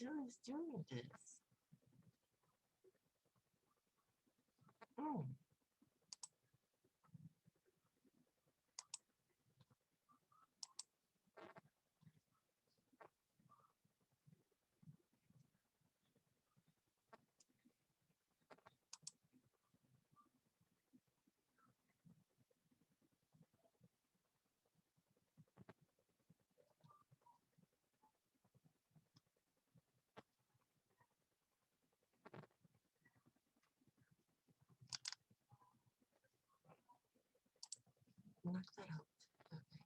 is doing this? Oh. Knock that out. Okay.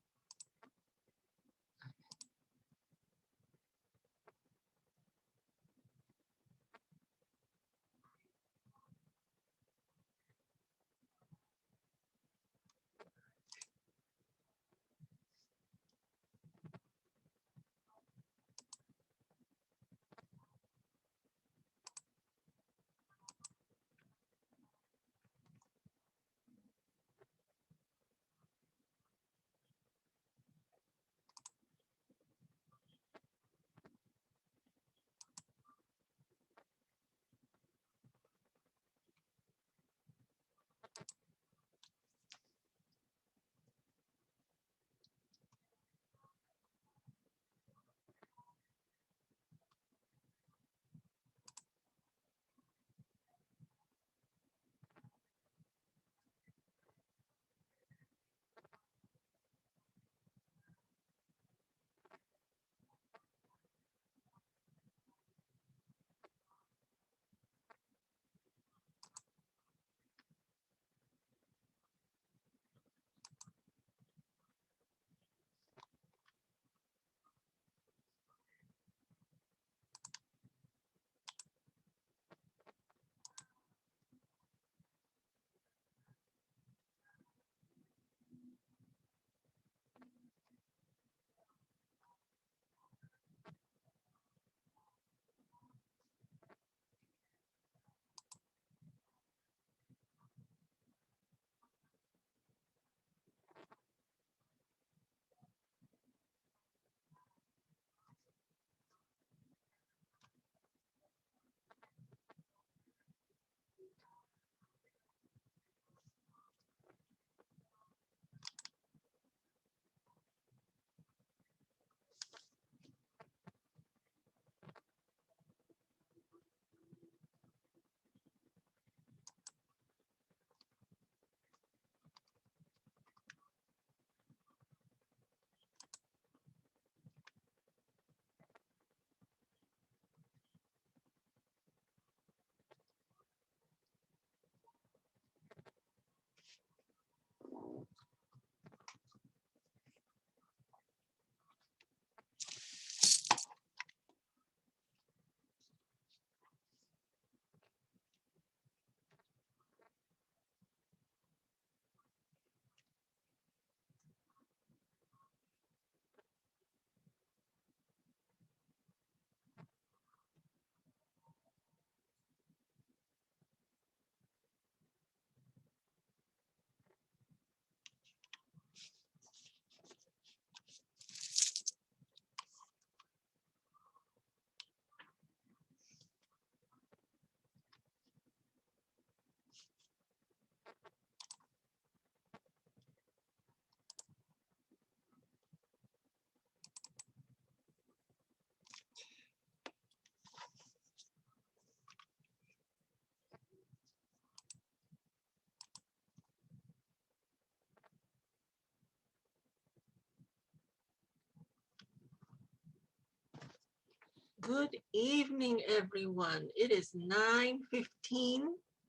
Good evening, everyone. It is 9:15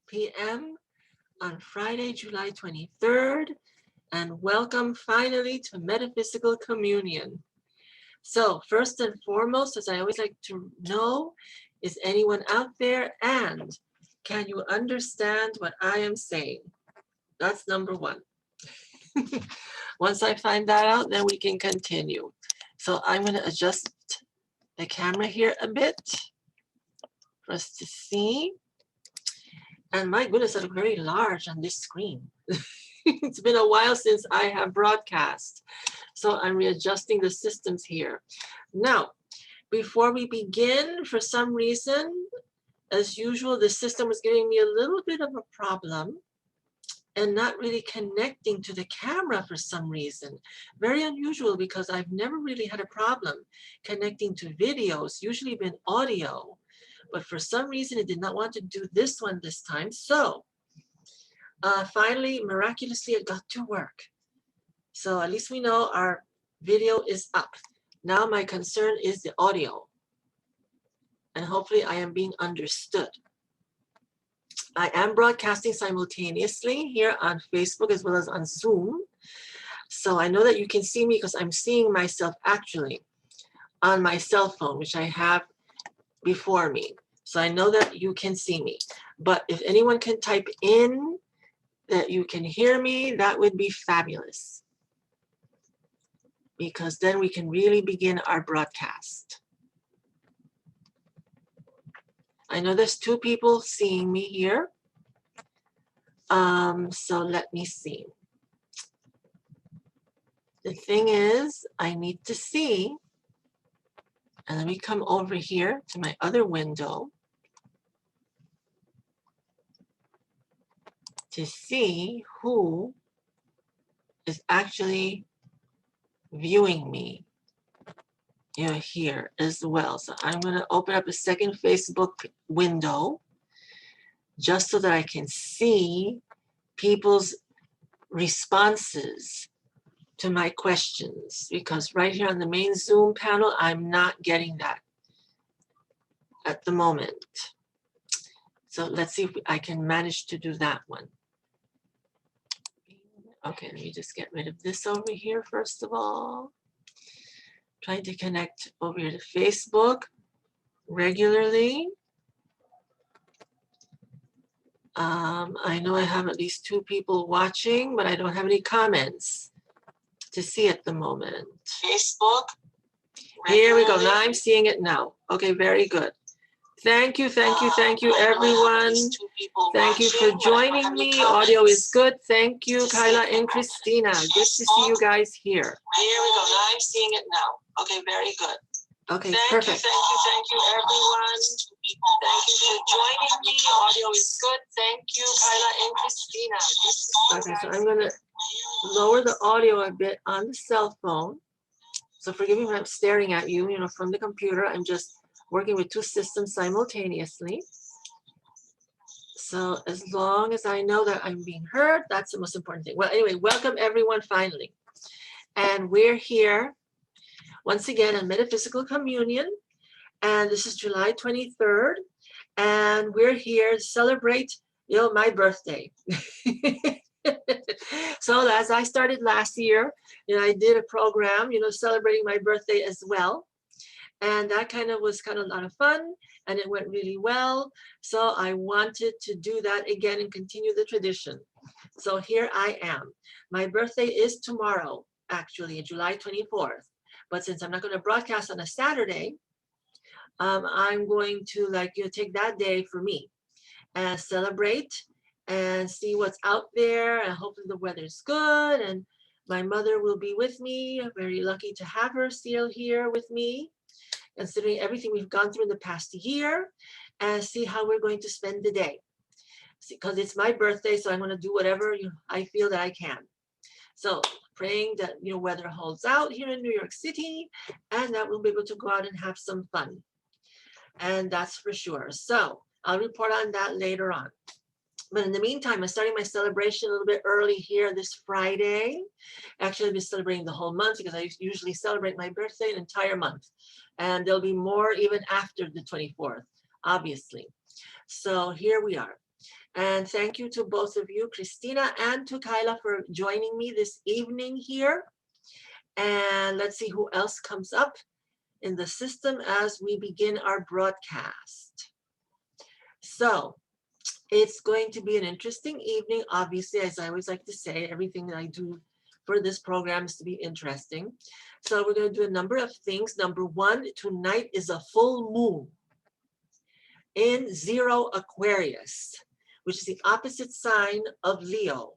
p.m. on Friday, July 23rd, and welcome finally to Metaphysical Communion. So first and foremost, as I always like to know, is anyone out there and can you understand what I am saying? That's number one. Once I find that out, then we can continue. So I'm going to adjust the camera here a bit for us to see. And my goodness, I look very large on this screen. It's been a while since I have broadcast. So I'm readjusting the systems here. Now, Before we begin, for some reason, as usual, the system was giving me a little bit of a problem and not really connecting to the camera for some reason. Very unusual because I've never really had a problem connecting to videos, usually been audio, but for some reason it did not want to do this one this time. So finally, miraculously, it got to work. So at least we know our video is up. Now my concern is the audio, and hopefully I am being understood. I am broadcasting simultaneously here on Facebook as well as on Zoom. So I know that you can see me because I'm seeing myself actually on my cell phone, which I have before me. So I know that you can see me. But if anyone can type in that you can hear me, that would be fabulous, because then we can really begin our broadcast. I know there's 2 people seeing me here. So let me see. The thing is, I need to see, and let me come over here to my other window to see who is actually viewing me, here as well. So I'm going to open up a second Facebook window just so that I can see people's responses to my questions, because right here on the main Zoom panel, I'm not getting that at the moment. So let's see if I can manage to do that one. Okay, let me just get rid of this over here first of all. Trying to connect over here to Facebook regularly. I know I have at least 2 people watching, but I don't have any comments to see at the moment. Facebook. Here we go. Now I'm seeing it now. Okay, very good. Thank you, thank you, thank you, everyone. Thank you for joining me. Audio is good. Thank you, Kyla and Christina. Good to see you guys here. Here we go. Now I'm seeing it now. Okay, very good. Okay, perfect. Thank you, everyone. Thank you for joining me. Audio is good. Thank you, Kyla and Christina. Okay, so I'm going to lower the audio a bit on the cell phone. So forgive me when I'm staring at you, from the computer. I'm just working with 2 systems simultaneously. So as long as I know that I'm being heard, that's the most important thing. Well, anyway, welcome everyone finally. And we're here once again in Metaphysical Communion. And this is July 23rd. And we're here to celebrate, my birthday. So as I started last year, I did a program, celebrating my birthday as well. And that was a lot of fun, and it went really well. So I wanted to do that again and continue the tradition. So here I am. My birthday is tomorrow, actually, July 24th. But since I'm not going to broadcast on a Saturday, I'm going to take that day for me and celebrate and see what's out there. And hopefully the weather's good, and my mother will be with me. I'm very lucky to have her still here with me, considering everything we've gone through in the past year, and see how we're going to spend the day. Because it's my birthday, so I'm going to do whatever I feel that I can. So praying that weather holds out here in New York City, and that we'll be able to go out and have some fun. And that's for sure. So I'll report on that later on. But in the meantime, I'm starting my celebration a little bit early here this Friday. Actually, I've been celebrating the whole month because I usually celebrate my birthday an entire month. And there'll be more even after the 24th, obviously. So here we are. And thank you to both of you, Christina and to Kyla, for joining me this evening here. And let's see who else comes up in the system as we begin our broadcast. So it's going to be an interesting evening. Obviously, as I always like to say, everything that I do for this program is to be interesting. So we're going to do a number of things. Number 1, tonight is a full moon in 0 Aquarius, which is the opposite sign of Leo.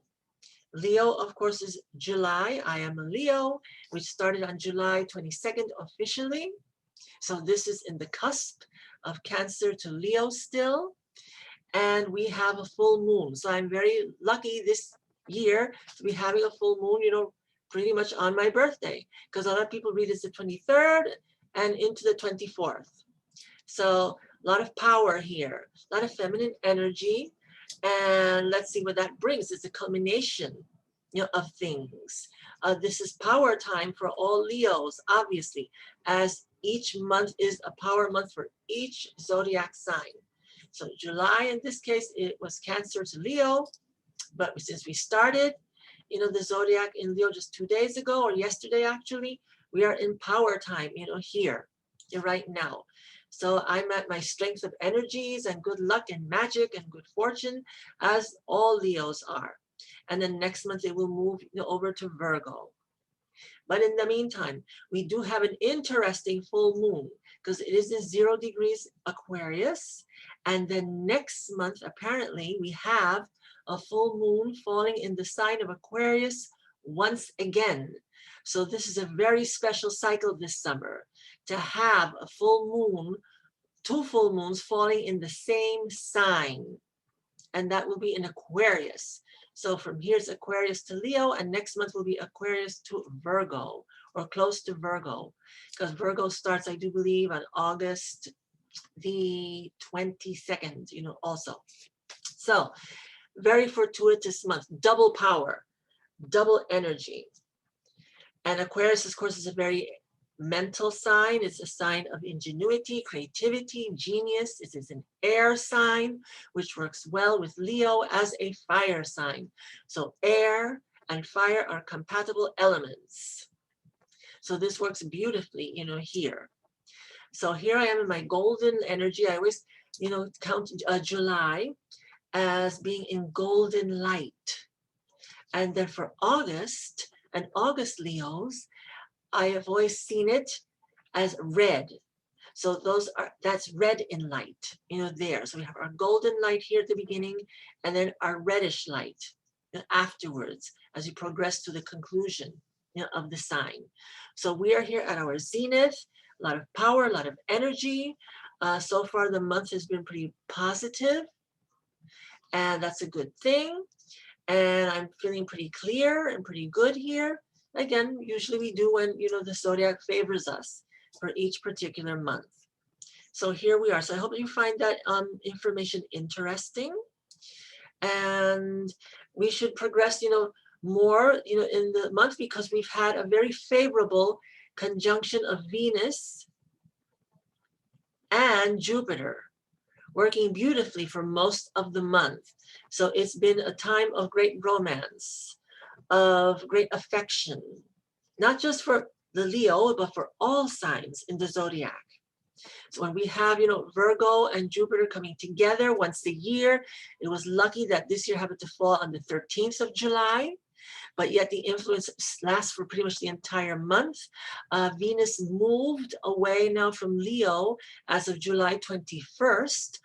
Leo, of course, is July. I am a Leo, which started on July 22nd officially. So this is in the cusp of Cancer to Leo still. And we have a full moon. So I'm very lucky this year to be having a full moon, pretty much on my birthday, because a lot of people read it's the 23rd and into the 24th. So a lot of power here, a lot of feminine energy. And let's see what that brings. It's a culmination, of things. This is power time for all Leos, obviously, as each month is a power month for each zodiac sign. So July, in this case, it was Cancer to Leo. But since we started, the zodiac in Leo just 2 days ago, or yesterday actually, we are in power time, here, right now. So I'm at my strength of energies and good luck and magic and good fortune, as all Leos are. And then next month they will move over to Virgo. But in the meantime, we do have an interesting full moon because it is in 0 degrees Aquarius. And then next month, apparently, we have a full moon falling in the sign of Aquarius once again. So this is a very special cycle this summer to have a full moon, 2 full moons falling in the same sign. And that will be in Aquarius. So from here's Aquarius to Leo, and next month will be Aquarius to Virgo, or close to Virgo, because Virgo starts, I do believe, on August the 22nd, also. So very fortuitous month, double power, double energy. And Aquarius, of course, is a very mental sign. It's a sign of ingenuity, creativity, genius. It is an air sign, which works well with Leo as a fire sign. So air and fire are compatible elements. So this works beautifully, here. So here I am in my golden energy. I always, count July as being in golden light. And then for August and August Leos, I have always seen it as red. So that's red in light, there. So we have our golden light here at the beginning, and then our reddish light afterwards as we progress to the conclusion of the sign. So we are here at our zenith, a lot of power, a lot of energy. So far the month has been pretty positive, and that's a good thing. And I'm feeling pretty clear and pretty good here. Again, usually we do when, the zodiac favors us for each particular month. So here we are. So I hope you find that information interesting. And we should progress, more, in the month, because we've had a very favorable conjunction of Venus and Jupiter working beautifully for most of the month. So it's been a time of great romance, of great affection, not just for the Leo, but for all signs in the zodiac. So when we have, Virgo and Jupiter coming together once a year, it was lucky that this year happened to fall on the 13th of July, but yet the influence lasts for pretty much the entire month. Venus moved away now from Leo as of July 21st,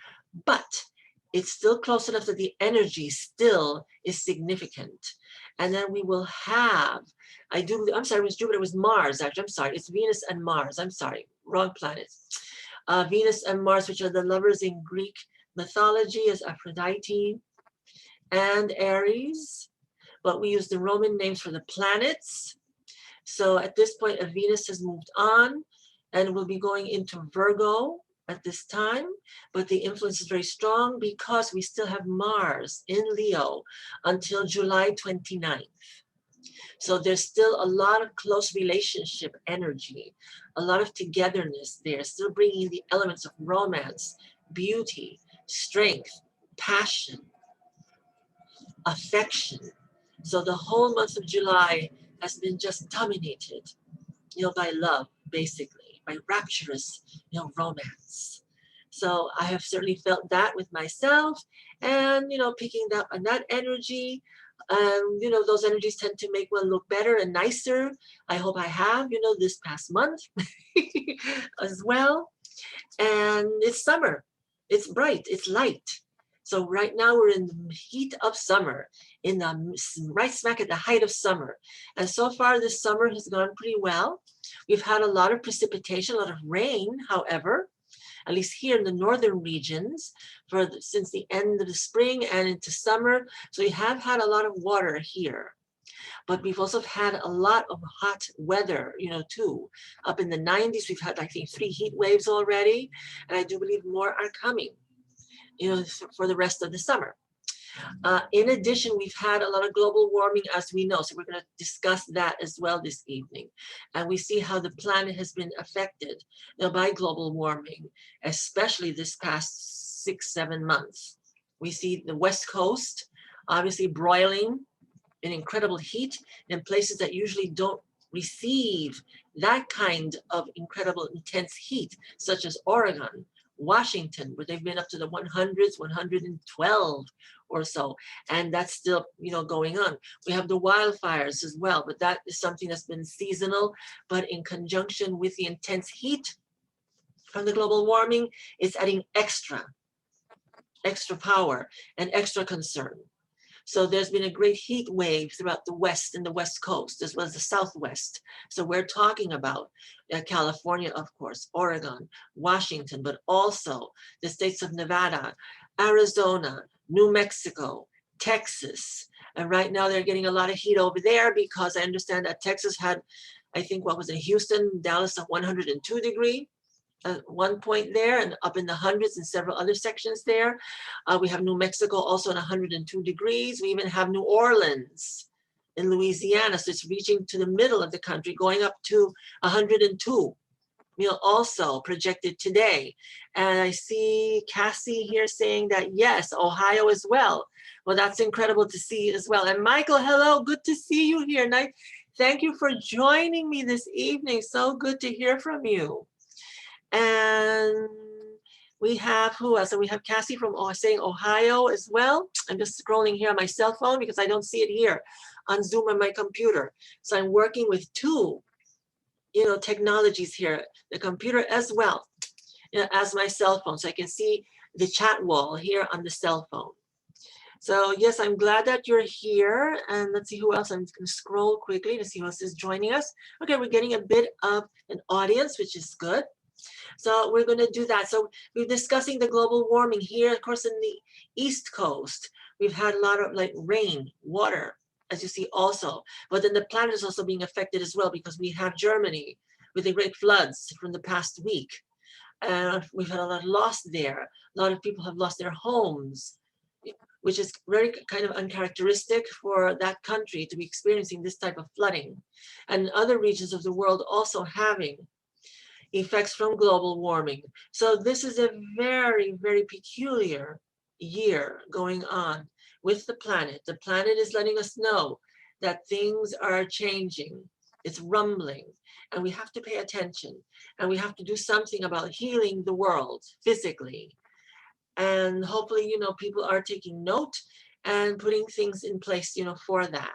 but it's still close enough that the energy still is significant. And then we will have, I'm sorry, it was Jupiter, it was Mars, actually, I'm sorry, it's Venus and Mars, I'm sorry, wrong planets. Venus and Mars, which are the lovers in Greek mythology, as Aphrodite and Aries, but we use the Roman names for the planets. So at this point, Venus has moved on and will be going into Virgo at this time, but the influence is very strong because we still have Mars in Leo until July 29th. So there's still a lot of close relationship energy, a lot of togetherness there, still bringing the elements of romance, beauty, strength, passion, affection. So the whole month of July has been just dominated, by love, basically, by rapturous, romance. So I have certainly felt that with myself, and, picking up on that energy. Those energies tend to make one look better and nicer. I hope I have, this past month as well. And it's summer. It's bright. It's light. So right now we're in the heat of summer, in the right smack at the height of summer. And so far this summer has gone pretty well. We've had a lot of precipitation, a lot of rain, however, at least here in the northern regions, since the end of the spring and into summer. So we have had a lot of water here. But we've also had a lot of hot weather, too. Up in the 90s, we've had, I think, 3 heat waves already. And I do believe more are coming, for the rest of the summer. In addition, we've had a lot of global warming, as we know. So we're going to discuss that as well this evening. And we see how the planet has been affected by global warming, especially this past 6-7 months. We see the West Coast obviously broiling in incredible heat in places that usually don't receive that kind of incredible intense heat, such as Oregon, Washington, where they've been up to the 100s, 112 or so, and that's still going on. We have the wildfires as well, but that is something that's been seasonal, but in conjunction with the intense heat from the global warming, it's adding extra power and extra concern. So there's been a great heat wave throughout the West and the West Coast, as well as the Southwest. So we're talking about California, of course, Oregon, Washington, but also the states of Nevada, Arizona, New Mexico, Texas. And right now they're getting a lot of heat over there because I understand that Texas had, I think, what was it, Houston, Dallas, 102 degree. At one point there, and up in the hundreds in several other sections there. We have New Mexico also at 102 degrees. We even have New Orleans in Louisiana. So it's reaching to the middle of the country, going up to 102, also projected today. And I see Cassie here saying that, yes, Ohio as well. Well, that's incredible to see as well. And Michael, hello, good to see you here. Thank you for joining me this evening. So good to hear from you. And we have who else? So we have Cassie from saying Ohio as well. I'm just scrolling here on my cell phone because I don't see it here on Zoom on my computer. So I'm working with 2, technologies here, the computer as well as my cell phone. So I can see the chat wall here on the cell phone. So yes, I'm glad that you're here. And let's see who else. I'm just going to scroll quickly to see who else is joining us. Okay, we're getting a bit of an audience, which is good. So we're going to do that. So we're discussing the global warming here, of course, in the East Coast. We've had a lot of rain, water, as you see also. But then the planet is also being affected as well because we have Germany with the great floods from the past week. And we've had a lot of loss there. A lot of people have lost their homes, which is very kind of uncharacteristic for that country to be experiencing this type of flooding. And other regions of the world also having effects from global warming. So this is a very, very peculiar year going on with the planet. The planet is letting us know that things are changing. It's rumbling, and we have to pay attention, and we have to do something about healing the world physically. And hopefully, people are taking note and putting things in place, for that.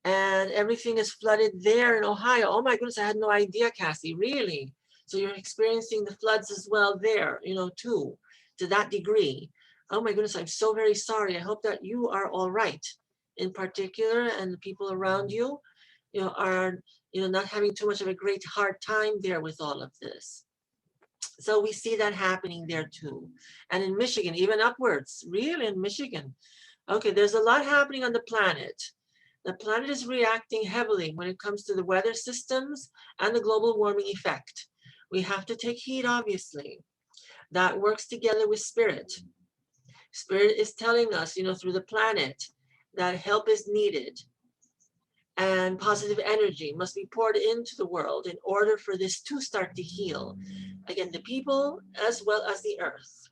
And everything is flooded there in Ohio. Oh my goodness, I had no idea, Cassie, really? So you're experiencing the floods as well there, too, to that degree. Oh my goodness, I'm so very sorry. I hope that you are all right in particular, and the people around you, are, not having too much of a great hard time there with all of this. So we see that happening there too. And in Michigan, even upwards, really in Michigan. Okay, there's a lot happening on the planet. The planet is reacting heavily when it comes to the weather systems and the global warming effect. We have to take heed, obviously. That works together with spirit. Spirit is telling us, through the planet, that help is needed. And positive energy must be poured into the world in order for this to start to heal. Again, the people as well as the earth.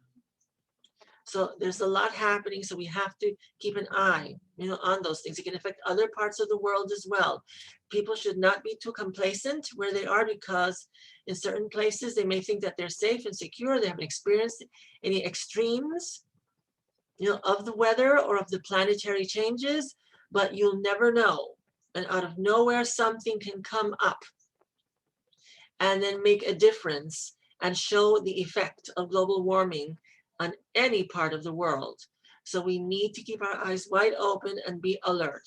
So there's a lot happening, so we have to keep an eye, on those things. It can affect other parts of the world as well. People should not be too complacent where they are, because in certain places they may think that they're safe and secure. They haven't experienced any extremes, of the weather or of the planetary changes, but you'll never know. And out of nowhere, something can come up and then make a difference and show the effect of global warming on any part of the world. So we need to keep our eyes wide open and be alert.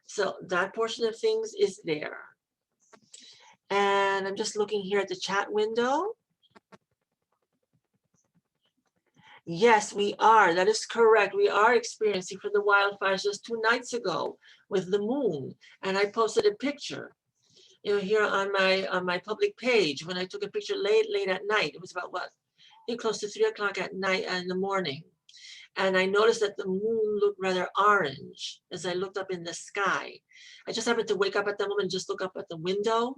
So that portion of things is there. And I'm just looking here at the chat window. Yes, we are. That is correct. We are experiencing for the wildfires just 2 nights ago with the moon. And I posted a picture, here on my public page when I took a picture late at night. It was about what? I think close to 3 o'clock at night and in the morning. And I noticed that the moon looked rather orange as I looked up in the sky. I just happened to wake up at that moment and just look up at the window,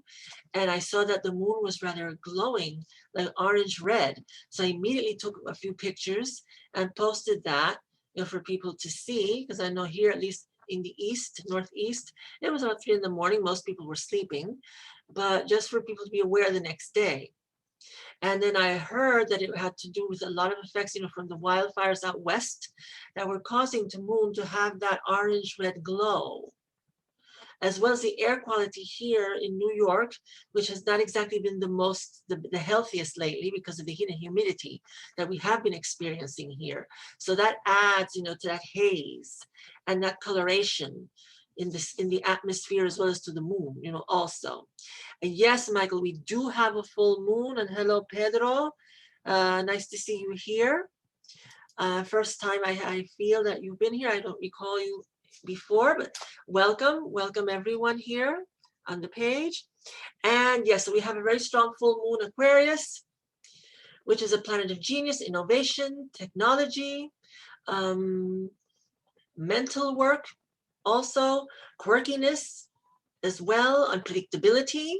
and I saw that the moon was rather glowing, like orange red. So I immediately took a few pictures and posted that, for people to see, because I know here, at least in the east, northeast, it was about 3 in the morning. Most people were sleeping, but just for people to be aware the next day. And then I heard that it had to do with a lot of effects, from the wildfires out west that were causing the moon to have that orange-red glow, as well as the air quality here in New York, which has not exactly been the healthiest lately because of the heat and humidity that we have been experiencing here. So that adds, to that haze and that coloration in the atmosphere, as well as to the moon, also. And yes, Michael, we do have a full moon. And hello, Pedro. Nice to see you here. First time I feel that you've been here. I don't recall you before, but welcome everyone here on the page. And yes, so we have a very strong full moon Aquarius, which is a planet of genius, innovation, technology, mental work, also quirkiness as well, unpredictability.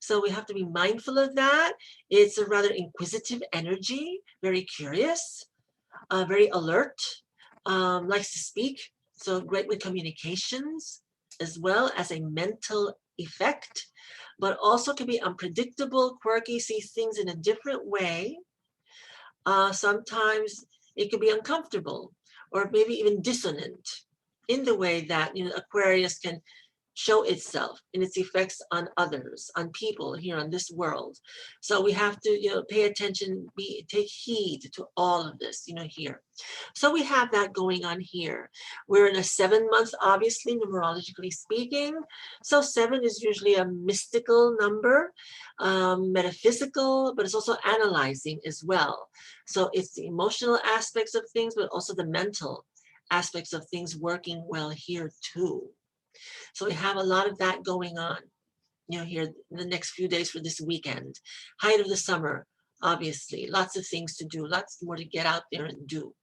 So we have to be mindful of that. It's a rather inquisitive energy, very curious, very alert, likes to speak. So great with communications, as well as a mental effect, but also can be unpredictable, quirky, sees things in a different way. Sometimes it can be uncomfortable or maybe even dissonant in the way that Aquarius can show itself in its effects on others, on people here on this world. So we have to, pay attention, take heed to all of this, here. So we have that going on here. We're in a 7-month, obviously, numerologically speaking. So 7 is usually a mystical number, metaphysical, but it's also analyzing as well. So it's the emotional aspects of things, but also the mental aspects of things working well here too. So we have a lot of that going on, here in the next few days for this weekend. Height of the summer, obviously, lots of things to do, lots more to get out there and do.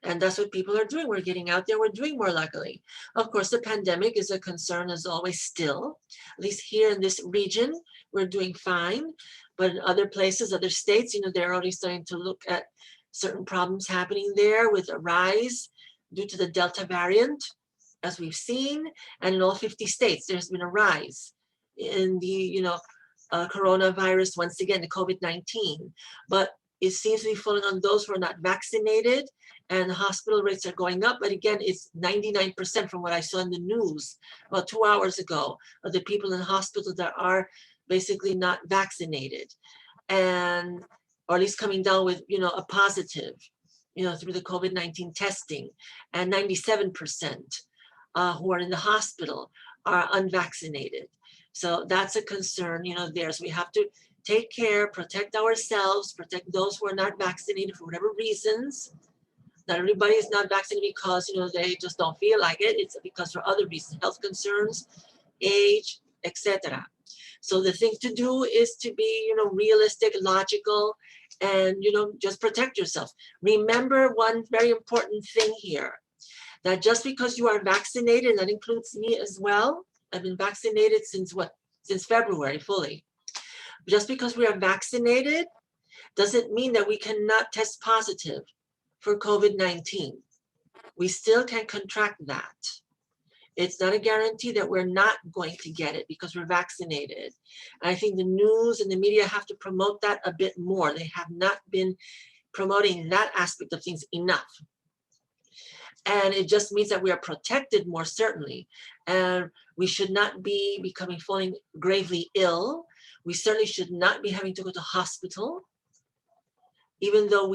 And that's what people are doing. We're getting out there, we're doing more luckily. Of course, the pandemic is a concern as always still, at least here in this region, we're doing fine. But in other places, other states, they're already starting to look at certain problems happening there with a rise due to the Delta variant, as we've seen, and in all 50 states, there's been a rise in the, coronavirus, once again, the COVID-19. But it seems to be falling on those who are not vaccinated, and the hospital rates are going up. But again, it's 99% from what I saw in the news about 2 hours ago of the people in the hospital that are basically not vaccinated, and or at least coming down with, a positive, through the COVID-19 testing, and 97%. Who are in the hospital are unvaccinated. So that's a concern, there. So we have to take care, protect ourselves, protect those who are not vaccinated for whatever reasons. Not everybody is not vaccinated because, they just don't feel like it. It's because for other reasons, health concerns, age, etc. So the thing to do is to be, realistic, logical, and, just protect yourself. Remember one very important thing here, that just because you are vaccinated, and that includes me as well, I've been vaccinated since February fully. Just because we are vaccinated doesn't mean that we cannot test positive for COVID-19. We still can contract that. It's not a guarantee that we're not going to get it because we're vaccinated. And I think the news and the media have to promote that a bit more. They have not been promoting that aspect of things enough. And it just means that we are protected more certainly. And we should not be falling gravely ill. We certainly should not be having to go to hospital. even though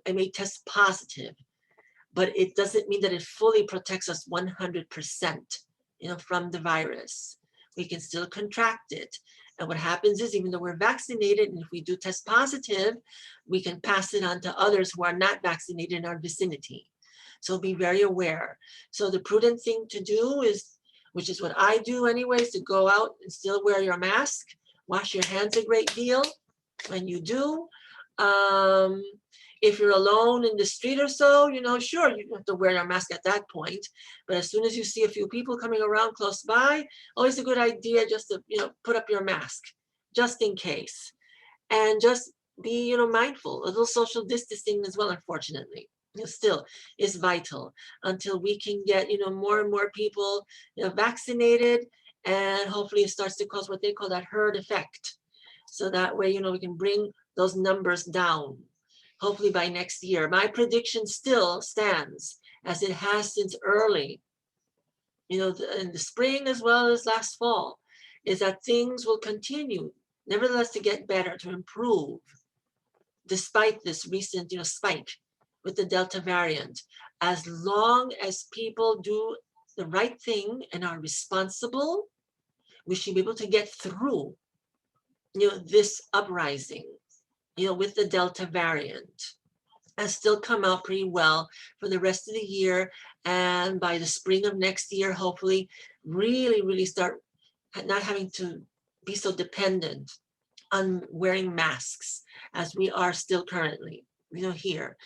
I may test positive, but it doesn't mean that it fully protects us 100%, from the virus. We can still contract it. And what happens is, even though we're vaccinated, and if we do test positive, we can pass it on to others who are not vaccinated in our vicinity. So be very aware. So the prudent thing to do is, which is what I do anyways, to go out and still wear your mask, wash your hands a great deal when you do. If you're alone in the street or so, sure, you have to wear your mask at that point. But as soon as you see a few people coming around close by, always a good idea just to, put up your mask, just in case. And just be, mindful. A little social distancing as well, unfortunately. Still is vital until we can get, more and more people, vaccinated, and hopefully it starts to cause what they call that herd effect. So that way, we can bring those numbers down, hopefully by next year. My prediction still stands, as it has since early, in the spring as well as last fall, is that things will continue, nevertheless, to get better, to improve, despite this recent, spike with the Delta variant. As long as people do the right thing and are responsible, we should be able to get through, this uprising, with the Delta variant, and still come out pretty well for the rest of the year. And by the spring of next year, hopefully, really, really start not having to be so dependent on wearing masks as we are still currently, here.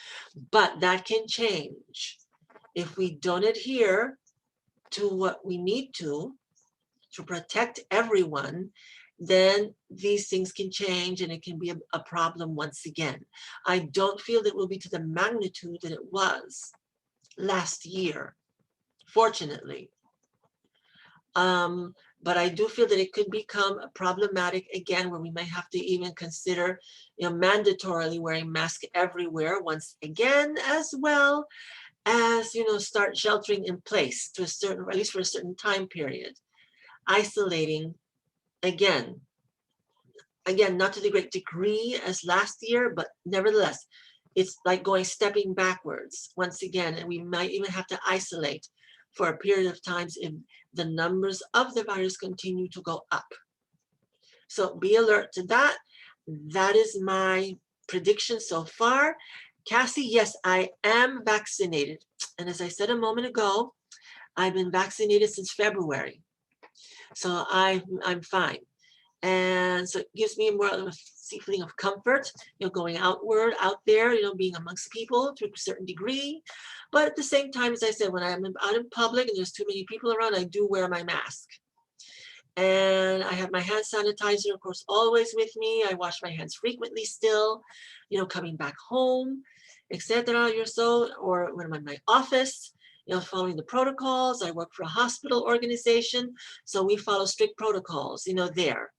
But that can change if we don't adhere to what we need to protect everyone. Then these things can change and it can be a problem once again. I don't feel that it will be to the magnitude that it was last year, fortunately. But I do feel that it could become problematic again, where we might have to even consider, mandatorily wearing masks everywhere once again, as well as, start sheltering in place to a certain, at least for a certain time period, isolating again, not to the great degree as last year, but nevertheless, it's like stepping backwards once again, and we might even have to isolate for a period of times if the numbers of the virus continue to go up. So be alert to that. That is my prediction so far. Cassie, yes, I am vaccinated. And as I said a moment ago, I've been vaccinated since February. So I'm fine. And so it gives me more of a feeling of comfort, going out there, being amongst people to a certain degree. But at the same time, as I said, when I'm out in public and there's too many people around, I do wear my mask. And I have my hand sanitizer, of course, always with me. I wash my hands frequently still, coming back home, etc. Or when I'm in my office, following the protocols. I work for a hospital organization, so we follow strict protocols, there.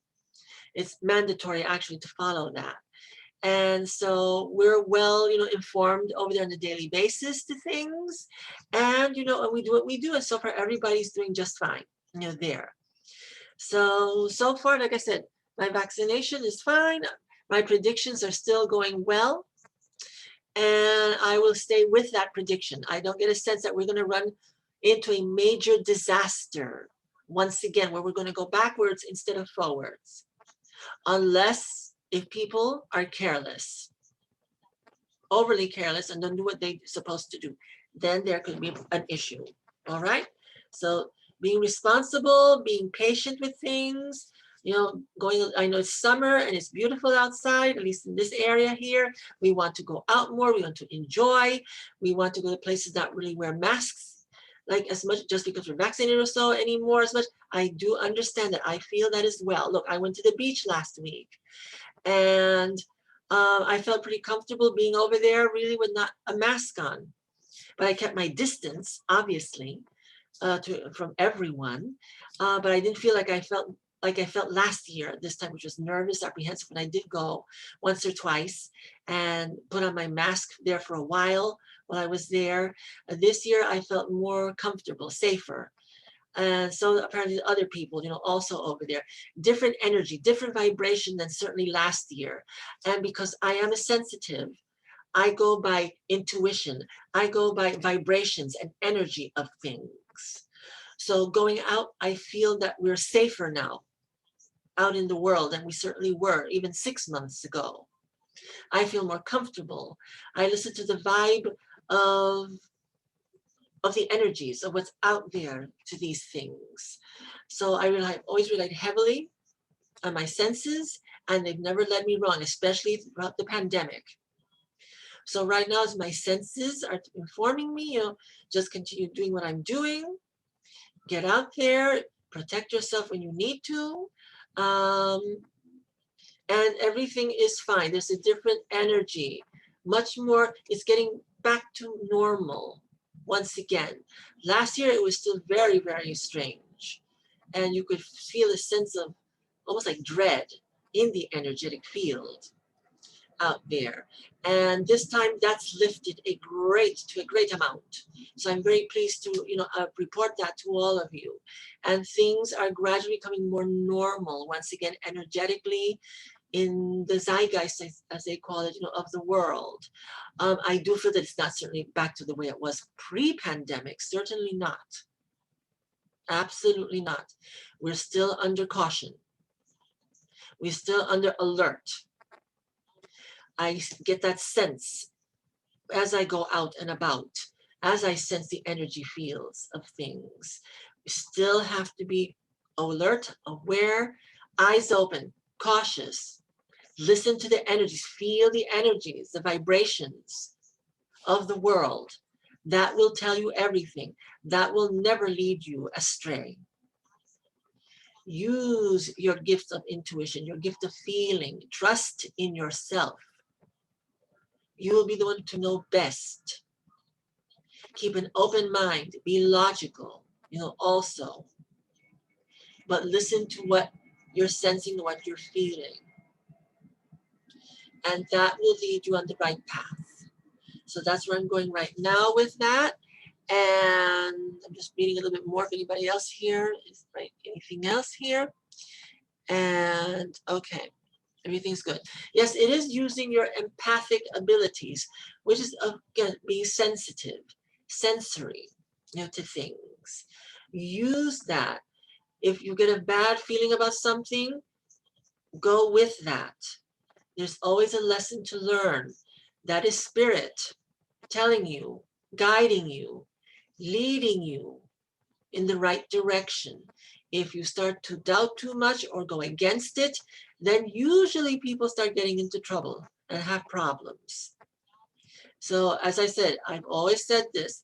It's mandatory actually to follow that. And so we're well, informed over there on a daily basis to things. And, and we do what we do. And so far, everybody's doing just fine, there. So far, like I said, my vaccination is fine. My predictions are still going well. And I will stay with that prediction. I don't get a sense that we're going to run into a major disaster once again, where we're going to go backwards instead of forwards. Unless if people are careless, overly careless, and don't do what they're supposed to do, then there could be an issue. All right. So being responsible, being patient with things, I know it's summer and it's beautiful outside, at least in this area here. We want to go out more. We want to enjoy. We want to go to places that really wear masks, like as much just because we're vaccinated or so anymore as much. I do understand that. I feel that as well. Look, I went to the beach last week and I felt pretty comfortable being over there really with not a mask on, but I kept my distance, obviously, from everyone. But I didn't feel like I felt last year at this time, which was nervous, apprehensive, when I did go once or twice and put on my mask there for a while I was there. This year, I felt more comfortable, safer. And so apparently other people, also over there, different energy, different vibration than certainly last year. And because I am a sensitive, I go by intuition. I go by vibrations and energy of things. So going out, I feel that we're safer now out in the world than we certainly were even 6 months ago. I feel more comfortable. I listen to the vibe of the energies of what's out there to these things. So I always relied heavily on my senses, and they've never led me wrong, especially throughout the pandemic. So right now, as my senses are informing me, just continue doing what I'm doing, get out there, protect yourself when you need to, and everything is fine. There's a different energy, much more, it's getting back to normal once again. Last year, it was still very, very strange. And you could feel a sense of almost like dread in the energetic field out there. And this time that's lifted to a great amount. So I'm very pleased to report that to all of you. And things are gradually becoming more normal once again, energetically, in the zeitgeist, as they call it, of the world. I do feel that it's not certainly back to the way it was pre-pandemic, certainly not. Absolutely not. We're still under caution. We're still under alert. I get that sense as I go out and about, as I sense the energy fields of things. We still have to be alert, aware, eyes open, cautious. Listen to the energies, feel the energies, the vibrations of the world. That will tell you everything. That will never lead you astray. Use your gift of intuition, your gift of feeling. Trust in yourself. You will be the one to know best. Keep an open mind. Be logical, also. But listen to what you're sensing, what you're feeling. And that will lead you on the right path. So that's where I'm going right now with that. And I'm just reading a little bit more if anybody else here is right. Anything else here? And okay, everything's good. Yes, it is using your empathic abilities, which is again being sensitive, sensory, to things. Use that. If you get a bad feeling about something, go with that. There's always a lesson to learn. That is spirit telling you, guiding you, leading you in the right direction. If you start to doubt too much or go against it, then usually people start getting into trouble and have problems. So as I said, I've always said this,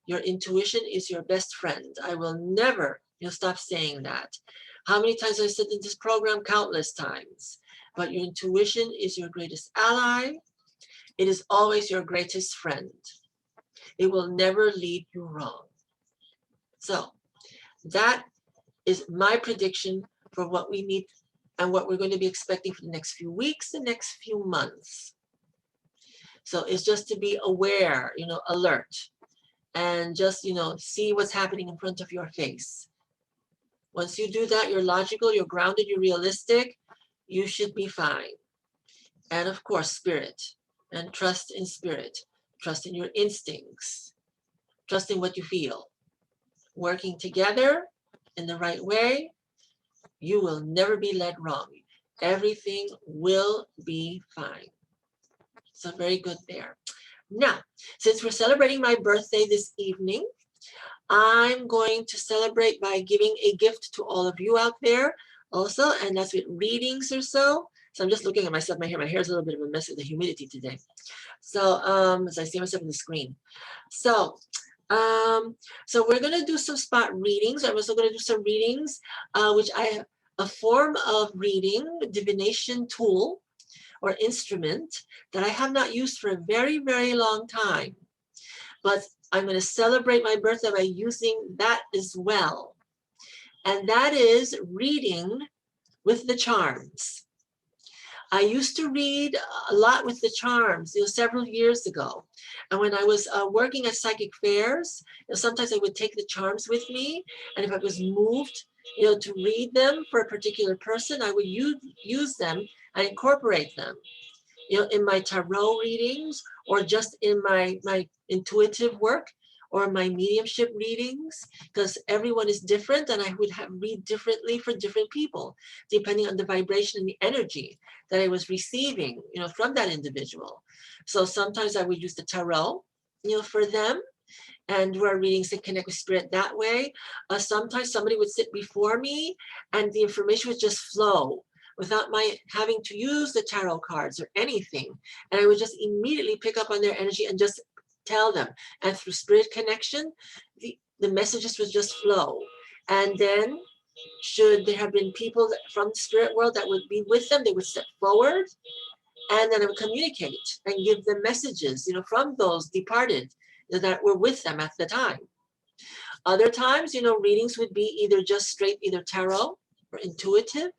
your intuition is your best friend. I will never stop saying that. How many times I've said in this program? Countless times. But your intuition is your greatest ally. It is always your greatest friend. It will never lead you wrong. So that is my prediction for what we need and what we're going to be expecting for the next few weeks, the next few months. So it's just to be aware, alert, and just, see what's happening in front of your face. Once you do that, you're logical, you're grounded, you're realistic, you should be fine. And of course, spirit, and trust in spirit, trust in your instincts, trust in what you feel. Working together in the right way, you will never be led wrong. Everything will be fine. So very good there. Now, since we're celebrating my birthday this evening, I'm going to celebrate by giving a gift to all of you out there also, and that's with readings or so. So I'm just looking at myself, my hair is a little bit of a mess with the humidity today. So as I see myself on the screen. So we're going to do some spot readings. I'm also going to do some readings, which I have a form of reading, divination tool or instrument that I have not used for a very, very long time. But I'm going to celebrate my birthday by using that as well. And that is reading with the charms. I used to read a lot with the charms, several years ago. And when I was working at psychic fairs, sometimes I would take the charms with me. And if I was moved, to read them for a particular person, I would use them and incorporate them in my tarot readings, or just in my intuitive work, or my mediumship readings, because everyone is different, and I would read differently for different people, depending on the vibration and the energy that I was receiving, from that individual. So sometimes I would use the tarot, for them, and do our readings and connect with spirit that way. Sometimes somebody would sit before me and the information would just flow without my having to use the tarot cards or anything. And I would just immediately pick up on their energy and just tell them. And through spirit connection, the messages would just flow. And then should there have been people from the spirit world that would be with them, they would step forward, and then I would communicate and give them messages, from those departed that were with them at the time. Other times, readings would be either just straight, either tarot or intuitive,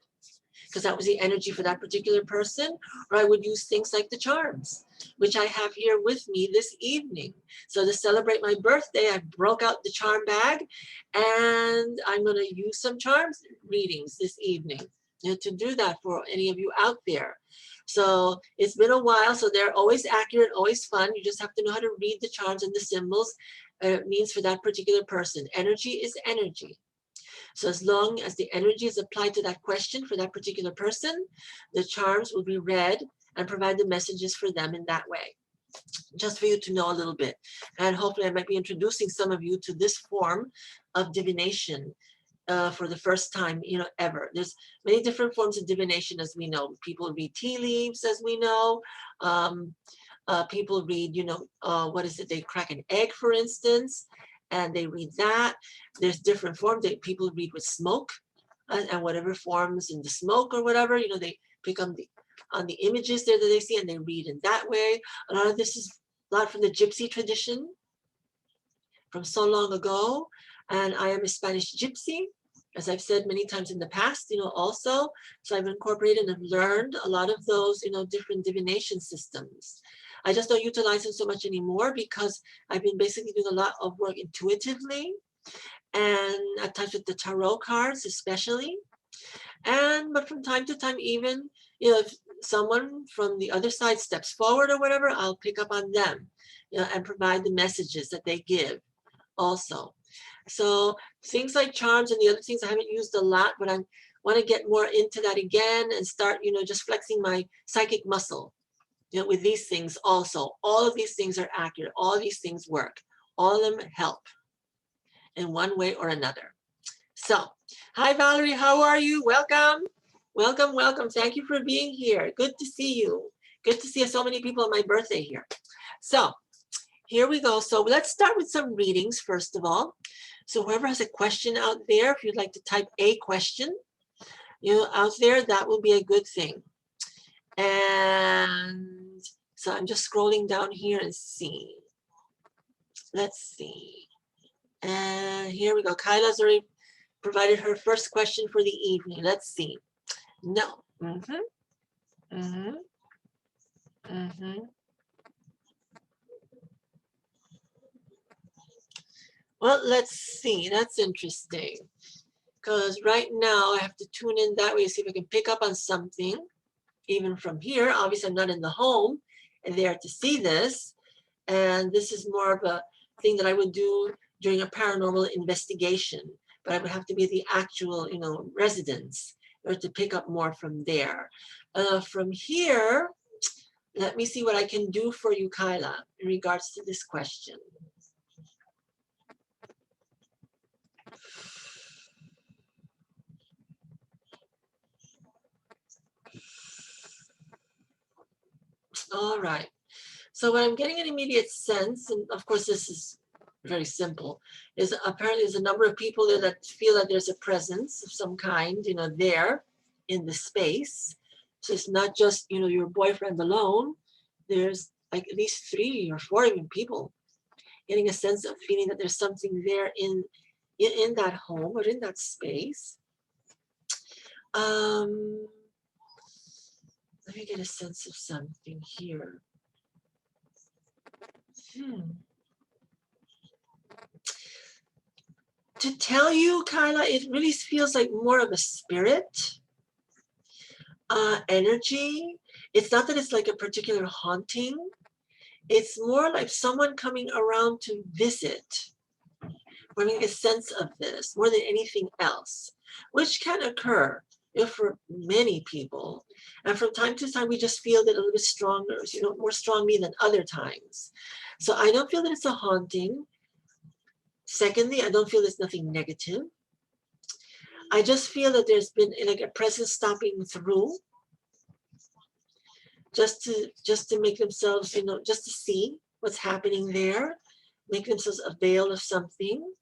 because that was the energy for that particular person, or I would use things like the charms, which I have here with me this evening. So to celebrate my birthday, I broke out the charm bag, and I'm going to use some charms readings this evening, to do that for any of you out there. So it's been a while, so they're always accurate, always fun. You just have to know how to read the charms and the symbols. It means for that particular person. Energy is energy. So as long as the energy is applied to that question for that particular person, the charms will be read and provide the messages for them in that way. Just for you to know a little bit. And hopefully I might be introducing some of you to this form of divination for the first time, ever. There's many different forms of divination, as we know. People read tea leaves, as we know. People read, what is it? They crack an egg, for instance, and they read that. There's different forms that people read with smoke, and whatever forms in the smoke or whatever, they pick on the images there that they see, and they read in that way. A lot of this is a lot from the gypsy tradition from so long ago. And I am a Spanish gypsy, as I've said many times in the past, also. So I've incorporated and have learned a lot of those, different divination systems. I just don't utilize them so much anymore because I've been basically doing a lot of work intuitively, and at times with the tarot cards especially. But from time to time, even, if someone from the other side steps forward or whatever, I'll pick up on them, and provide the messages that they give also. So things like charms and the other things I haven't used a lot, but I want to get more into that again and start, just flexing my psychic muscle, with these things also. All of these things are accurate. All of these things work. All of them help in one way or another. So, hi Valerie, how are you? Welcome. Welcome, welcome. Thank you for being here. Good to see you. Good to see so many people on my birthday here. So, here we go. So let's start with some readings first of all. So whoever has a question out there, if you'd like to type a question, out there, that will be a good thing. And so I'm just scrolling down here and see. Let's see. And here we go. Kyla's already provided her first question for the evening. Let's see. No. Well, let's see. That's interesting. Because right now I have to tune in that way to see if I can pick up on something, even from here. Obviously, I'm not in the home and there to see this. And this is more of a thing that I would do during a paranormal investigation. But I would have to be the actual, residence, or to pick up more from there. From here, let me see what I can do for you, Kyla, in regards to this question. All right. So what I'm getting an immediate sense, and of course this is very simple, is apparently there's a number of people there that feel that there's a presence of some kind, there in the space. So it's not just, your boyfriend alone. There's like at least 3 or 4 even people getting a sense of feeling that there's something there in that home or in that space. Let me get a sense of something here. To tell you, Kyla, it really feels like more of a spirit energy. It's not that it's like a particular haunting. It's more like someone coming around to visit, having a sense of this more than anything else, which can occur for many people. And from time to time, we just feel that a little bit stronger, more strongly than other times. So I don't feel that it's a haunting. Secondly, I don't feel there's nothing negative. I just feel that there's been like a presence stopping through, just to make themselves, just to see what's happening there, make themselves avail of something.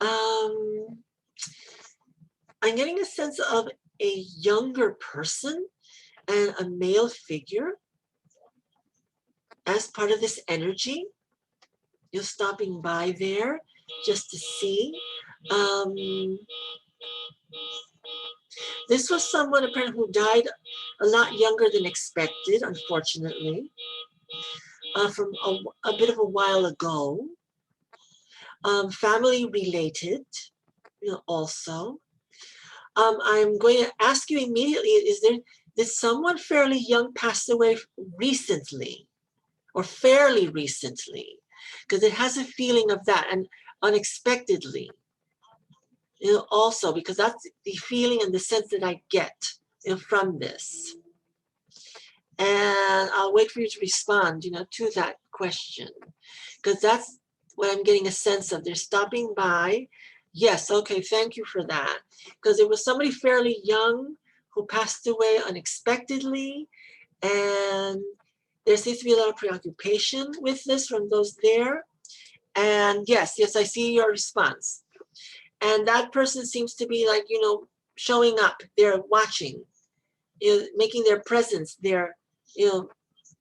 I'm getting a sense of a younger person and a male figure as part of this energy. You're stopping by there just to see. This was someone apparently who died a lot younger than expected, unfortunately, from a bit of a while ago. Family related, also. I'm going to ask you immediately, did someone fairly young pass away recently or fairly recently? Because it has a feeling of that, and unexpectedly, also, because that's the feeling and the sense that I get from this. And I'll wait for you to respond, to that question, because that's what I'm getting a sense of. They're stopping by. Yes, okay, thank you for that. Because it was somebody fairly young who passed away unexpectedly, and there seems to be a lot of preoccupation with this from those there. And yes, I see your response. And that person seems to be like, showing up, they're watching, making their presence there,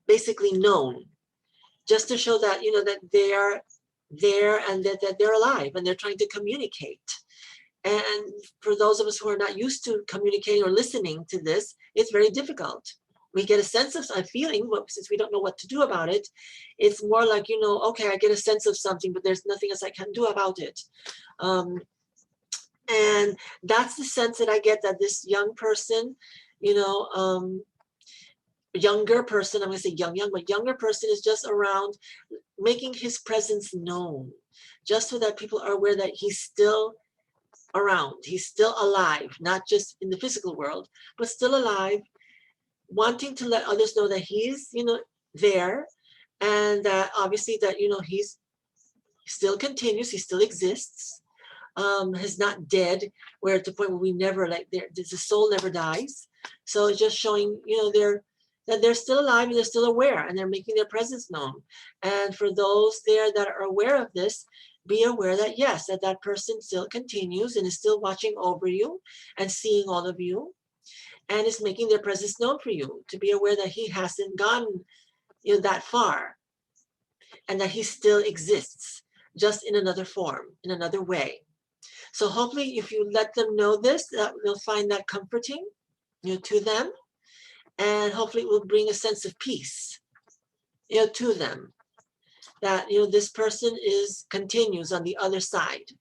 basically known, just to show that, that they are there and that they're alive and they're trying to communicate. And for those of us who are not used to communicating or listening to this, it's very difficult. We get a sense of a feeling, but since we don't know what to do about it, it's more like, okay, I get a sense of something, but there's nothing else I can do about it. And that's the sense that I get, that this young person, younger person, I'm going to say young, but younger person is just around making his presence known, just so that people are aware that he's still around, he's still alive, not just in the physical world, but still alive, wanting to let others know that he's, there, and that obviously that, he's still continues, he still exists, is not dead, where at the point where we never, the soul never dies. So it's just showing, that they're still alive and they're still aware and they're making their presence known. And for those there that are aware of this, be aware that yes, that person still continues and is still watching over you and seeing all of you and is making their presence known for you, to be aware that he hasn't gone that far and that he still exists, just in another form, in another way. So hopefully if you let them know this, that they'll find that comforting, to them. And hopefully it will bring a sense of peace, to them. That, this person continues on the other side.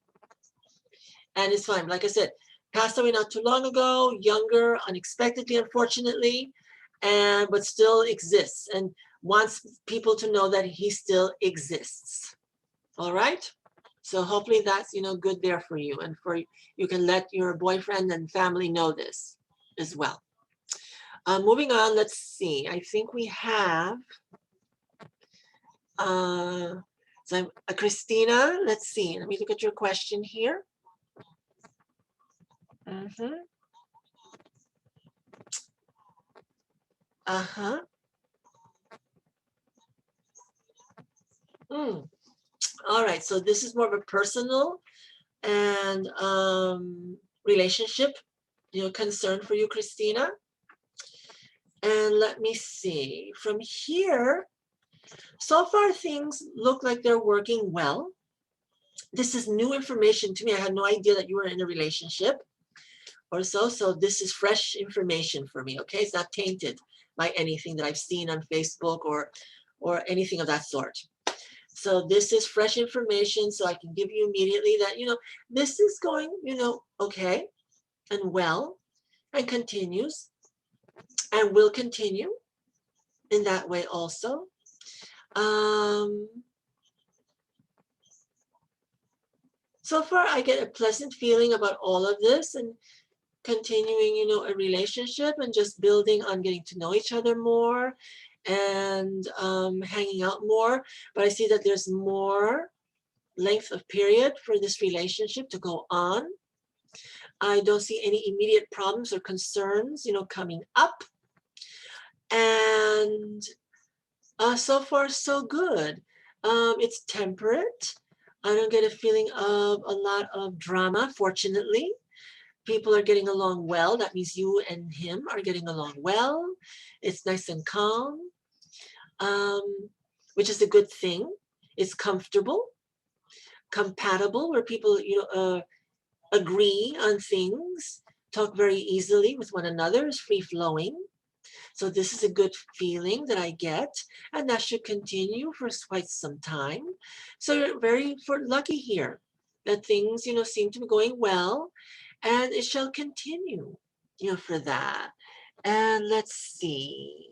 And it's fine. Like I said, passed away not too long ago, younger, unexpectedly, unfortunately, but still exists and wants people to know that he still exists. All right? So hopefully that's, good there for you, and you can let your boyfriend and family know this as well. Moving on, let's see. I think we have Christina. Let's see. Let me look at your question here. All right. So this is more of a personal and relationship, concern for you, Christina. And let me see. From here, so far things look like they're working well. This is new information to me. I had no idea that you were in a relationship or so. So this is fresh information for me, okay? It's not tainted by anything that I've seen on Facebook or anything of that sort. So this is fresh information, so I can give you immediately that, this is going, okay and well, and continues and will continue. in that way also. So far, I get a pleasant feeling about all of this and continuing, a relationship and just building on getting to know each other more and hanging out more. But I see that there's more length of period for this relationship to go on. I don't see any immediate problems or concerns, coming up. And so far, so good. It's temperate. I don't get a feeling of a lot of drama, fortunately. People are getting along well. That means you and him are getting along well. It's nice and calm, which is a good thing. It's comfortable, compatible, where people, agree on things, talk very easily with one another, is free flowing. So this is a good feeling that I get, and that should continue for quite some time. So you're very lucky here that things, seem to be going well, and it shall continue, for that. And let's see.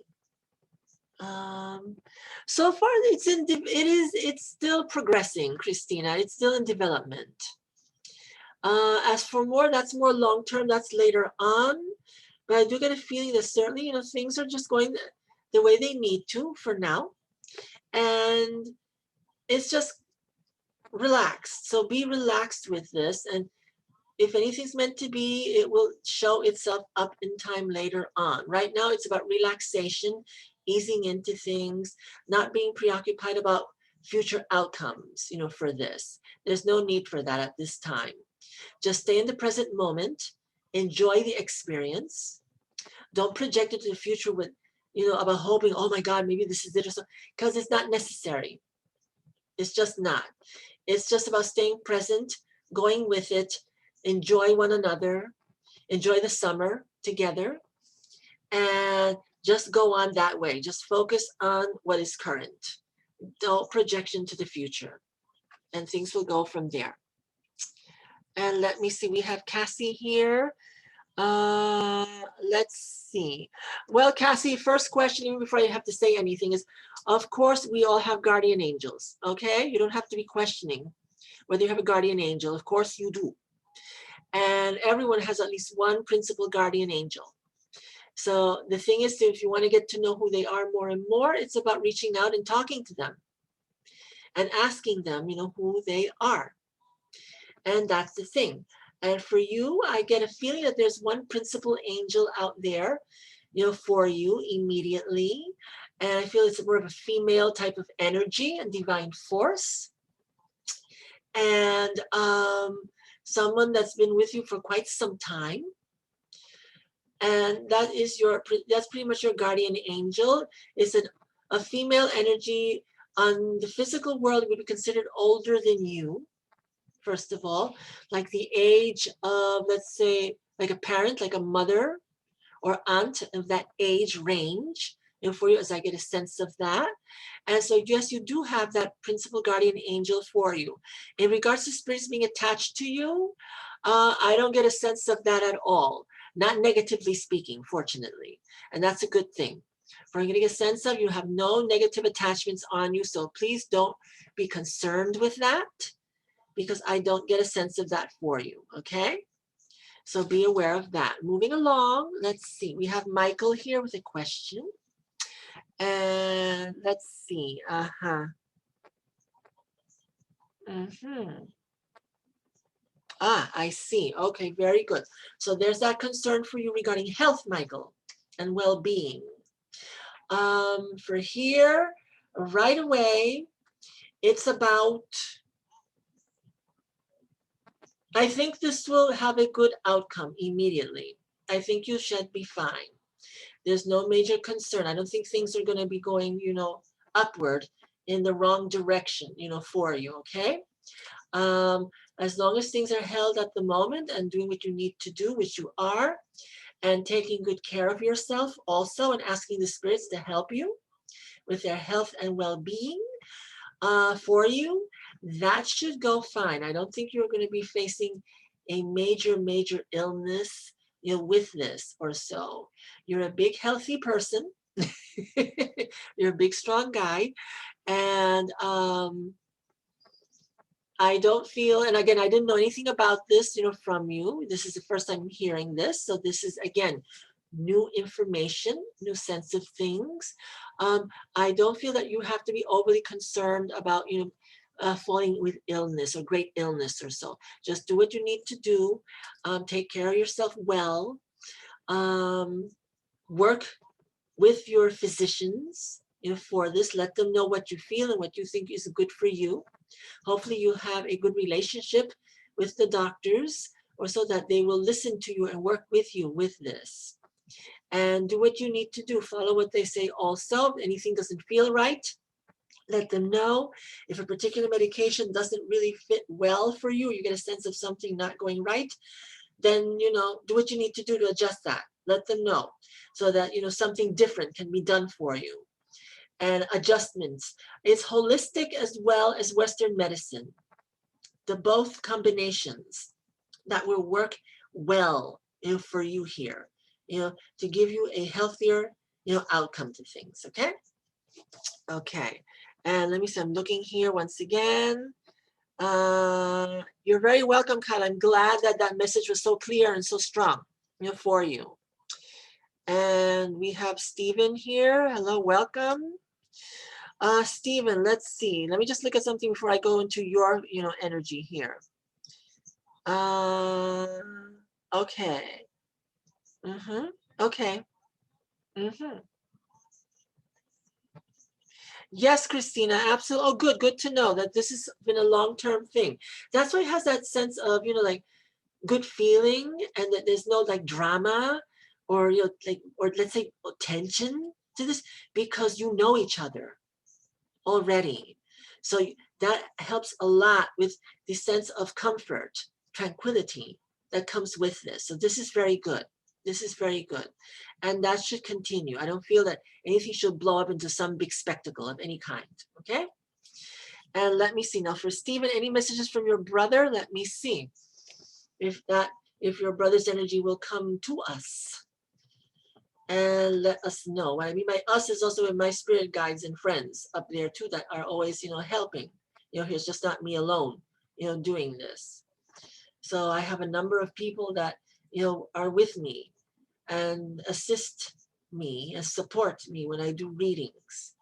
So far it's still progressing, Christina. It's still in development. As for more, that's more long-term, that's later on. But I do get a feeling that certainly, things are just going the way they need to for now. And it's just relaxed. So be relaxed with this. And if anything's meant to be, it will show itself up in time later on. Right now, it's about relaxation, easing into things, not being preoccupied about future outcomes, for this. There's no need for that at this time. Just stay in the present moment, enjoy the experience. Don't project it to the future with, about hoping, oh my God, maybe this is it or so, because it's not necessary. It's just not. It's just about staying present, going with it, enjoy one another, enjoy the summer together, and just go on that way. Just focus on what is current. Don't projection to the future, and things will go from there. And let me see, we have Cassie here. Let's see. Well, Cassie, first question, even before you have to say anything, is of course we all have guardian angels, okay? You don't have to be questioning whether you have a guardian angel. Of course you do. And everyone has at least one principal guardian angel. So the thing is, if you want to get to know who they are more and more, it's about reaching out and talking to them and asking them, who they are. And that's the thing. And for you, I get a feeling that there's one principal angel out there, for you immediately. And I feel it's more of a female type of energy and divine force. And someone that's been with you for quite some time. And that's pretty much your guardian angel. It's a female energy. On the physical world, it would be considered older than you. First of all, like the age of, let's say, like a parent, like a mother or aunt of that age range, for you, as I get a sense of that. And so, yes, you do have that principal guardian angel for you. In regards to spirits being attached to you, I don't get a sense of that at all. Not negatively speaking, fortunately. And that's a good thing. For I'm getting a sense of, you have no negative attachments on you. So please don't be concerned with that, because I don't get a sense of that for you, okay? So be aware of that. Moving along, let's see. We have Michael here with a question. And let's see. I see. Okay, very good. So there's that concern for you regarding health, Michael, and well-being. For here, right away, it's about, I think this will have a good outcome immediately. I think you should be fine. There's no major concern. I don't think things are going to be going, upward in the wrong direction, for you, okay? As long as things are held at the moment and doing what you need to do, which you are, and taking good care of yourself also, and asking the spirits to help you with their health and well-being for you, that should go fine. I don't think you're going to be facing a major illness, with this or so. You're a big, healthy person. You're a big, strong guy. And I don't feel, and again, I didn't know anything about this, from you. This is the first time hearing this. So this is, again, new information, new sense of things. I don't feel that you have to be overly concerned about, falling with illness or great illness or so. Just do what you need to do. Take care of yourself well. Work with your physicians, for this. Let them know what you feel and what you think is good for you. Hopefully you have a good relationship with the doctors, or so that they will listen to you and work with you with this. And do what you need to do. Follow what they say also. If anything doesn't feel right, let them know. If a particular medication doesn't really fit well for you, or you get a sense of something not going right, then, do what you need to do to adjust that. Let them know so that, something different can be done for you. And adjustments. It's holistic as well as Western medicine. The both combinations that will work well, for you here, to give you a healthier, outcome to things. Okay. Okay. And let me see. I'm looking here once again. You're very welcome, Kyle. I'm glad that that message was so clear and so strong, for you. And we have Stephen here. Hello, welcome. Stephen, let's see. Let me just look at something before I go into your, energy here. Okay. Okay. Yes, Christina, absolutely. Oh, good to know that this has been a long-term thing. That's why it has that sense of, like good feeling, and that there's no like drama or, or let's say tension to this, because you know each other already. So that helps a lot with the sense of comfort, tranquility that comes with this. So this is very good. This is very good. And that should continue. I don't feel that anything should blow up into some big spectacle of any kind. Okay. And let me see now for Stephen, any messages from your brother? Let me see if your brother's energy will come to us and let us know. I mean, by us is also in my spirit guides and friends up there too, that are always, helping. Here's just not me alone, doing this. So I have a number of people that, are with me and assist me and support me when I do readings.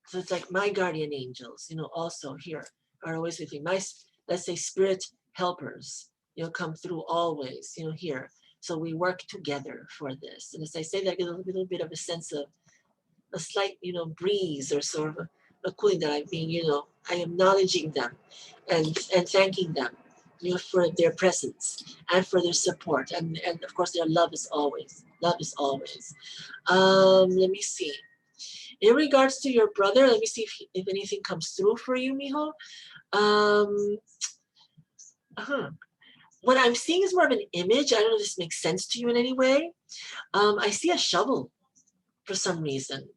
So it's like my guardian angels, also here are always with me. My, let's say, spirit helpers, come through always, here. So we work together for this. And as I say that, I get a little bit of a sense of a slight, breeze or sort of a cooling that I'm being, I am acknowledging them and thanking them, for their presence and for their support. And of course, their love is always. Love is always. Let me see. In regards to your brother, let me see if anything comes through for you, Mijo. What I'm seeing is more of an image. I don't know if this makes sense to you in any way. I see a shovel for some reason.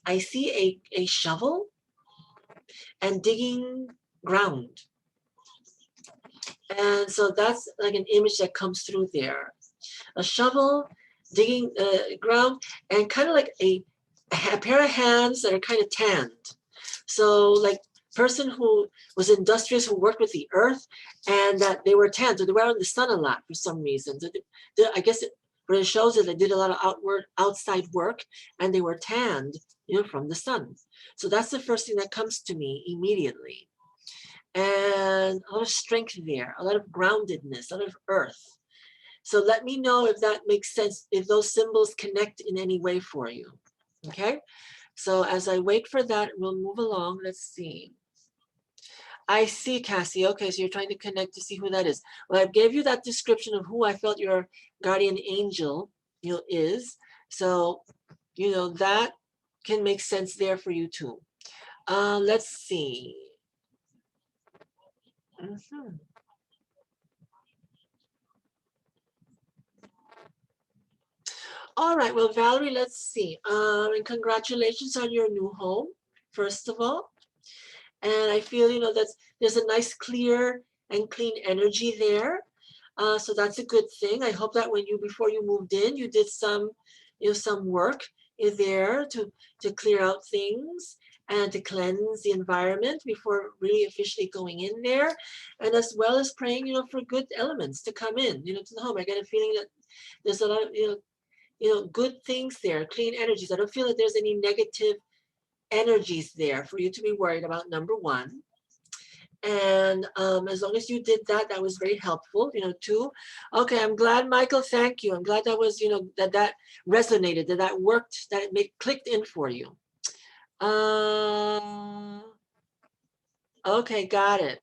I see a shovel and digging ground. And so that's like an image that comes through there. A shovel, digging ground, and kind of like a pair of hands that are kind of tanned. So like person who was industrious, who worked with the earth, and that they were tanned. So they were out in the sun a lot for some reason. So I guess what it shows is they did a lot of outside work, and they were tanned, from the sun. So that's the first thing that comes to me immediately. And a lot of strength there, a lot of groundedness, a lot of earth. So let me know if that makes sense, if those symbols connect in any way for you. Okay. So as I wait for that, we'll move along. Let's see. I see, Cassie. Okay, so you're trying to connect to see who that is. Well, I gave you that description of who I felt your guardian angel, is. So, that can make sense there for you too. Let's see. All right, well, Valerie, let's see. And congratulations on your new home, first of all. And I feel, there's a nice, clear and clean energy there. So that's a good thing. I hope that before you moved in, you did some, some work, is there to clear out things and to cleanse the environment before really officially going in there, and as well as praying, for good elements to come in, to the home. I get a feeling that there's a lot of, good things there, clean energies. I don't feel that there's any negative energies there for you to be worried about, number one. And as long as you did that, that was very helpful, too. Okay, I'm glad, Michael, thank you. I'm glad that was, that resonated, that worked, that it clicked in for you. Okay, got it.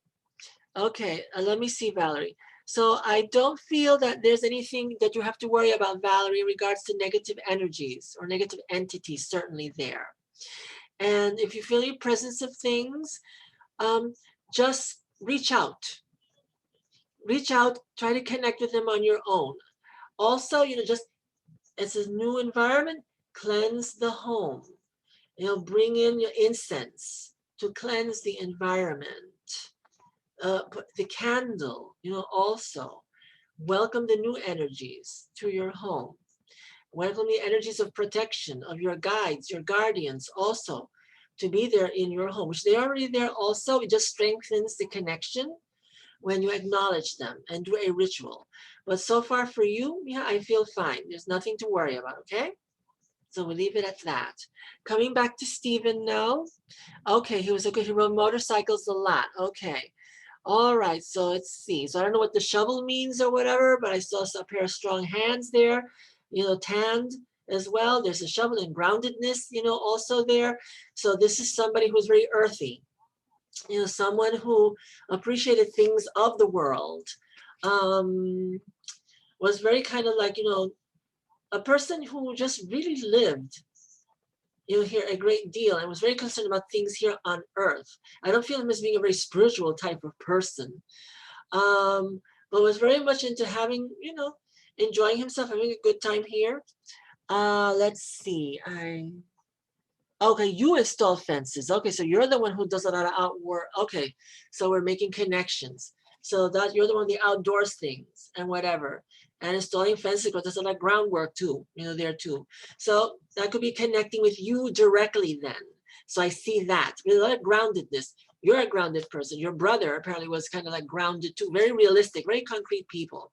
Okay, let me see, Valerie. So I don't feel that there's anything that you have to worry about, Valerie, in regards to negative energies or negative entities, certainly there. And if you feel your presence of things, just reach out. Reach out, try to connect with them on your own. Also, just it's a new environment, cleanse the home. Bring in your incense to cleanse the environment. Put the candle, also. Welcome the new energies to your home. Welcome the energies of protection of your guides, your guardians also to be there in your home, which they're already there also. It just strengthens the connection when you acknowledge them and do a ritual. But so far for you, yeah, I feel fine. There's nothing to worry about, okay? So we'll leave it at that. Coming back to Stephen now. Okay, he rode motorcycles a lot. Okay. All right, so let's see. So I don't know what the shovel means or whatever, but I saw a pair of strong hands there, tanned as well. There's a shovel and groundedness, also there. So this is somebody who's very earthy, someone who appreciated things of the world, was very kind of like, a person who just really lived, here a great deal and was very concerned about things here on earth. I don't feel him as being a very spiritual type of person, but was very much into having, enjoying himself, having a good time here. Let's see. Okay, you install fences. Okay, so you're the one who does a lot of outdoor. Okay, so we're making connections. So that you're the one, the outdoors things and whatever. And installing fences, because there's a lot of groundwork too, there too. So that could be connecting with you directly then. So I see that. With a lot of groundedness. You're a grounded person. Your brother apparently was kind of like grounded too. Very realistic, very concrete people.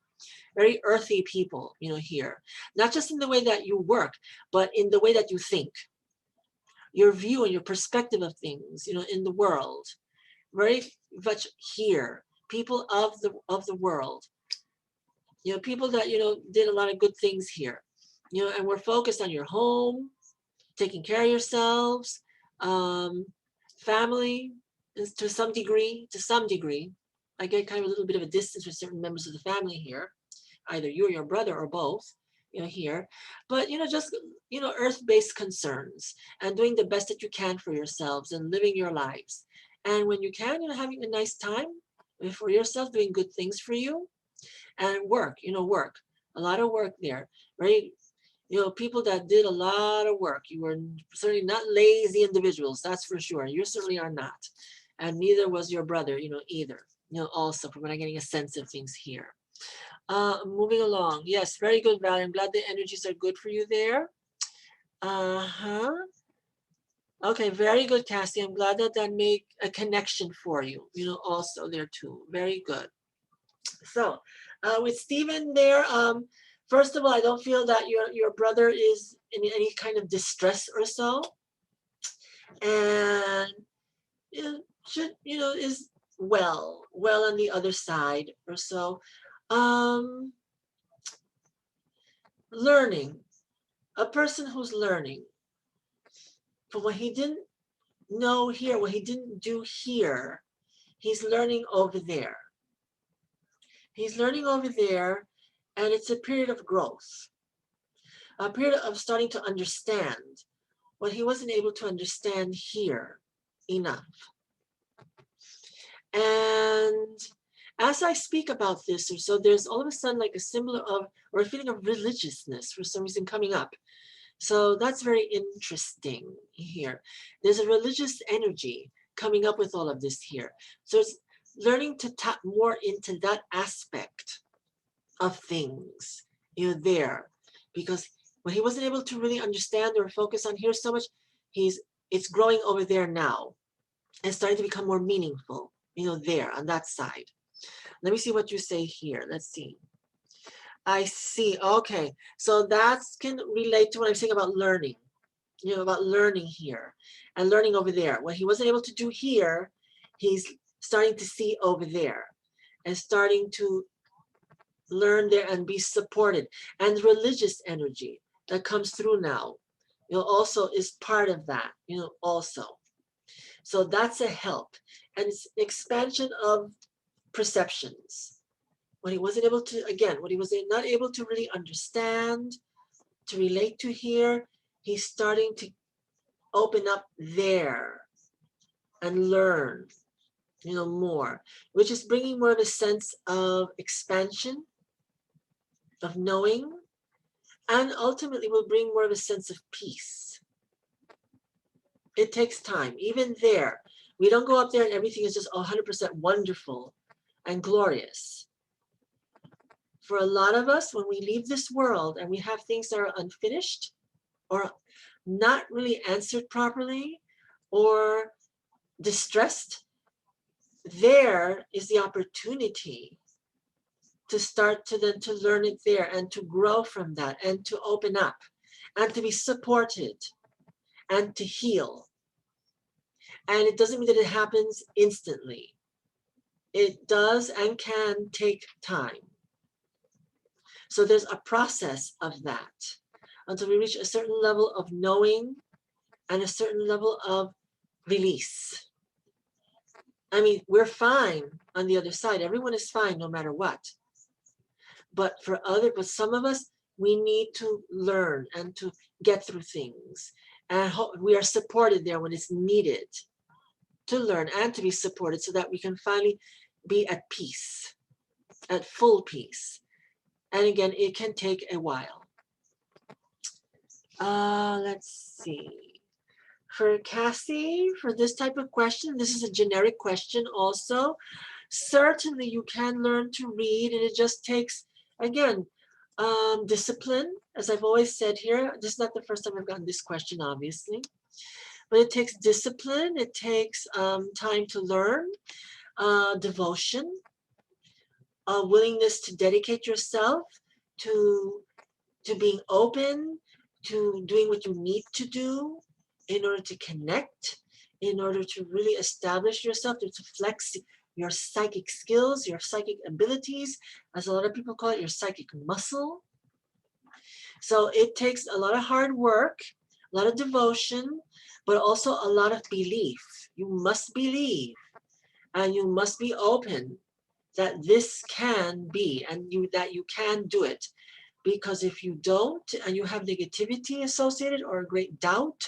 Very earthy people, here. Not just in the way that you work, but in the way that you think. Your view and your perspective of things, in the world. Very much here. People of the world. People that, did a lot of good things here. And we're focused on your home, taking care of yourselves, family, to some degree. I get kind of a little bit of a distance with certain members of the family here, either you or your brother or both, here. But, just, earth-based concerns and doing the best that you can for yourselves and living your lives. And when you can, having a nice time for yourself, doing good things for you. And work, work, a lot of work there, right? People that did a lot of work. You were certainly not lazy individuals, that's for sure. You certainly are not. And neither was your brother, either, also from what I'm getting a sense of things here. Moving along. Yes, very good, Valerie. I'm glad the energies are good for you there. Okay, very good, Cassie. I'm glad that made a connection for you, also there too. Very good. So with Stephen there, first of all, I don't feel that your brother is in any kind of distress or so. And should, is well on the other side or so. Learning, a person who's learning from what he didn't know here, what he didn't do here, he's learning over there. He's learning over there, and it's a period of growth, a period of starting to understand what he wasn't able to understand here enough. And as I speak about this, so there's all of a sudden like a symbol of, or a feeling of religiousness for some reason coming up. So that's very interesting here. There's a religious energy coming up with all of this here. So it's learning to tap more into that aspect of things, there, because What he wasn't able to really understand or focus on here so much, it's growing over there now and starting to become more meaningful, there on that side. Let me see what you say here. Let's see. I see. Okay. So that can relate to what I'm saying about learning, about learning here and learning over there. What he wasn't able to do here, he's starting to see over there and starting to learn there and be supported. And religious energy that comes through now, also is part of that, also. So that's a help. And it's expansion of perceptions. When he wasn't able to, again, what he was not able to really understand, to relate to here, he's starting to open up there and learn, more, which is bringing more of a sense of expansion, of knowing, and ultimately will bring more of a sense of peace. It takes time. Even there, we don't go up there and everything is just 100% wonderful and glorious. For a lot of us, when we leave this world and we have things that are unfinished or not really answered properly or distressed, there is the opportunity to start to then to learn it there and to grow from that and to open up and to be supported and to heal. And it doesn't mean that it happens instantly. It does and can take time. So there's a process of that until we reach a certain level of knowing and a certain level of release. I mean, we're fine on the other side. Everyone is fine no matter what. But some of us, we need to learn and to get through things. And we are supported there when it's needed to learn and to be supported so that we can finally be at peace, at full peace. And again, it can take a while. Let's see. For Cassie, for this type of question, this is a generic question also. Certainly you can learn to read, and it just takes, again, discipline. As I've always said here, this is not the first time I've gotten this question, obviously. But it takes discipline, it takes time to learn, devotion, a willingness to dedicate yourself to being open, to doing what you need to do in order to connect, in order to really establish yourself, to flex your psychic skills, your psychic abilities, as a lot of people call it, your psychic muscle. So it takes a lot of hard work, a lot of devotion, but also a lot of belief. You must believe and you must be open that this can be and that you can do it. Because if you don't and you have negativity associated or a great doubt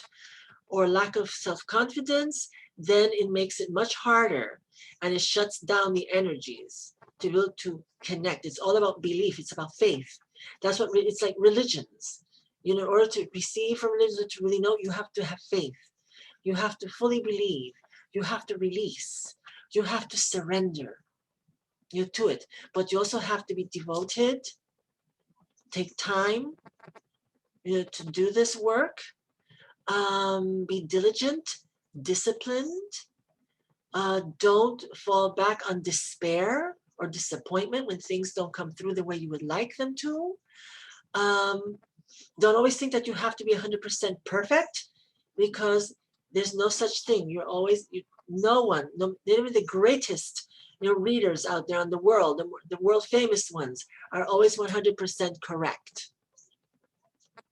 or lack of self-confidence, then it makes it much harder and it shuts down the energies to be able to connect. It's all about belief. It's about faith. That's what it's like religions. In order to receive from religion, to really know, you have to have faith. You have to fully believe. You have to release. You have to surrender to it. But you also have to be devoted, take time to do this work, be diligent, disciplined, don't fall back on despair or disappointment when things don't come through the way you would like them to. Don't always think that you have to be 100% perfect, because there's no such thing. No one, even the greatest readers out there in the world, the world famous ones, are always 100% correct.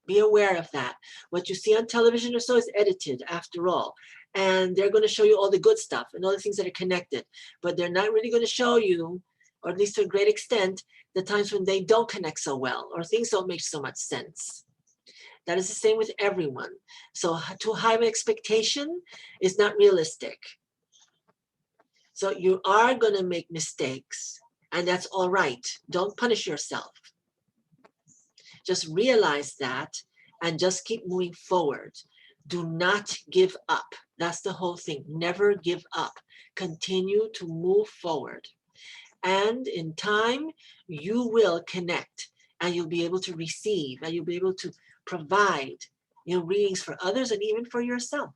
Be aware of that. What you see on television or so is edited, after all. And they're going to show you all the good stuff and all the things that are connected. But they're not really going to show you, or at least to a great extent, the times when they don't connect so well or things don't make so much sense. That is the same with everyone. So too high of an expectation is not realistic. So you are going to make mistakes, and that's all right. Don't punish yourself. Just realize that and just keep moving forward. Do not give up. That's the whole thing. Never give up. Continue to move forward. And in time, you will connect and you'll be able to receive and you'll be able to provide, readings for others and even for yourself.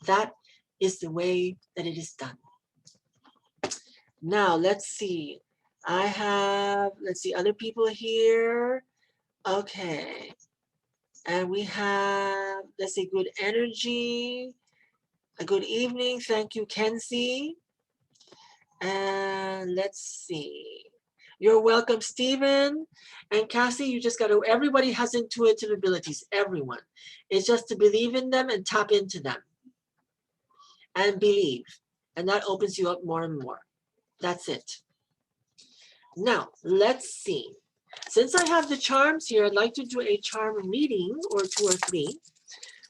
That is the way that it is done. Now, let's see. I have, let's see, other people here. Okay. And we have, let's see, good energy. A good evening. Thank you, Kenzie. And let's see. You're welcome, Stephen. And Cassie, you just got to, everybody has intuitive abilities, everyone. It's just to believe in them and tap into them. And believe. And that opens you up more and more. That's it. Now, let's see. Since I have the charms here, I'd like to do a charm reading or 2 or 3.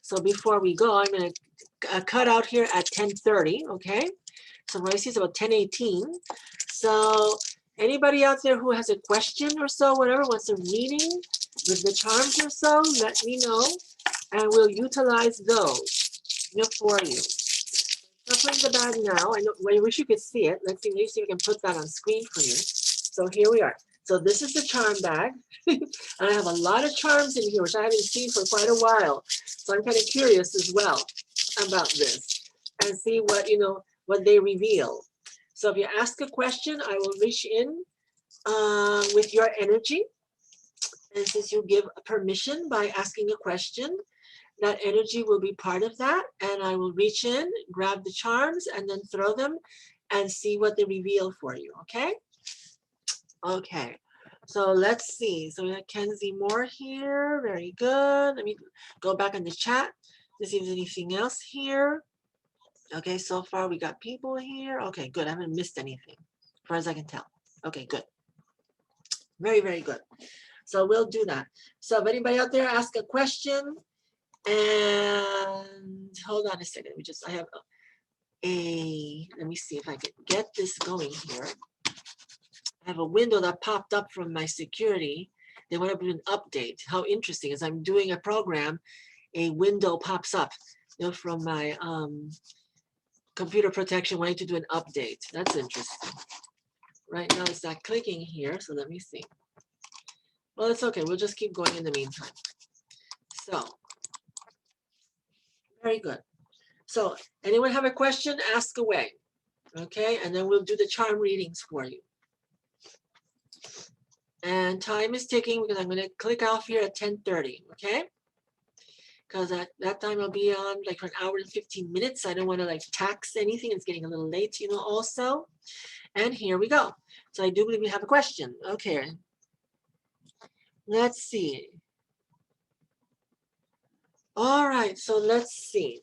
So before we go, I'm going to cut out here at 10:30, okay? So what I see is about 10:18. So anybody out there who has a question or so, whatever, wants a reading with the charms or so, let me know, and we'll utilize those for you. Shuffling the bag now. I wish you could see it. Let's see, maybe see if we can put that on screen for you. So here we are. So this is the charm bag. And I have a lot of charms in here, which I haven't seen for quite a while. So I'm kind of curious as well about this and see what, what they reveal. So if you ask a question, I will reach in with your energy. And since you give permission by asking a question, that energy will be part of that. And I will reach in, grab the charms, and then throw them and see what they reveal for you, okay? Okay, so let's see. So we have Kenzie Moore here. Very good. Let me go back in the chat to see if there's anything else here. Okay, so far we got people here. Okay, good. I haven't missed anything, as far as I can tell. Okay, good. Very, very good. So we'll do that. So if anybody out there ask a question, and hold on a second. I have let me see if I can get this going here. I have a window that popped up from my security. They want to do an update. How interesting. As I'm doing a program, a window pops up from my computer protection wanting to do an update. That's interesting. Right now it's not clicking here, so let me see. Well, it's okay. We'll just keep going in the meantime. So, very good. So, anyone have a question? Ask away. Okay, and then we'll do the charm readings for you. And time is ticking because I'm going to click off here at 10:30, okay? Because at that time I'll be on like for an hour and 15 minutes. I don't want to like tax anything. It's getting a little late, also. And here we go. So I do believe we have a question. Okay. Let's see. All right, so let's see.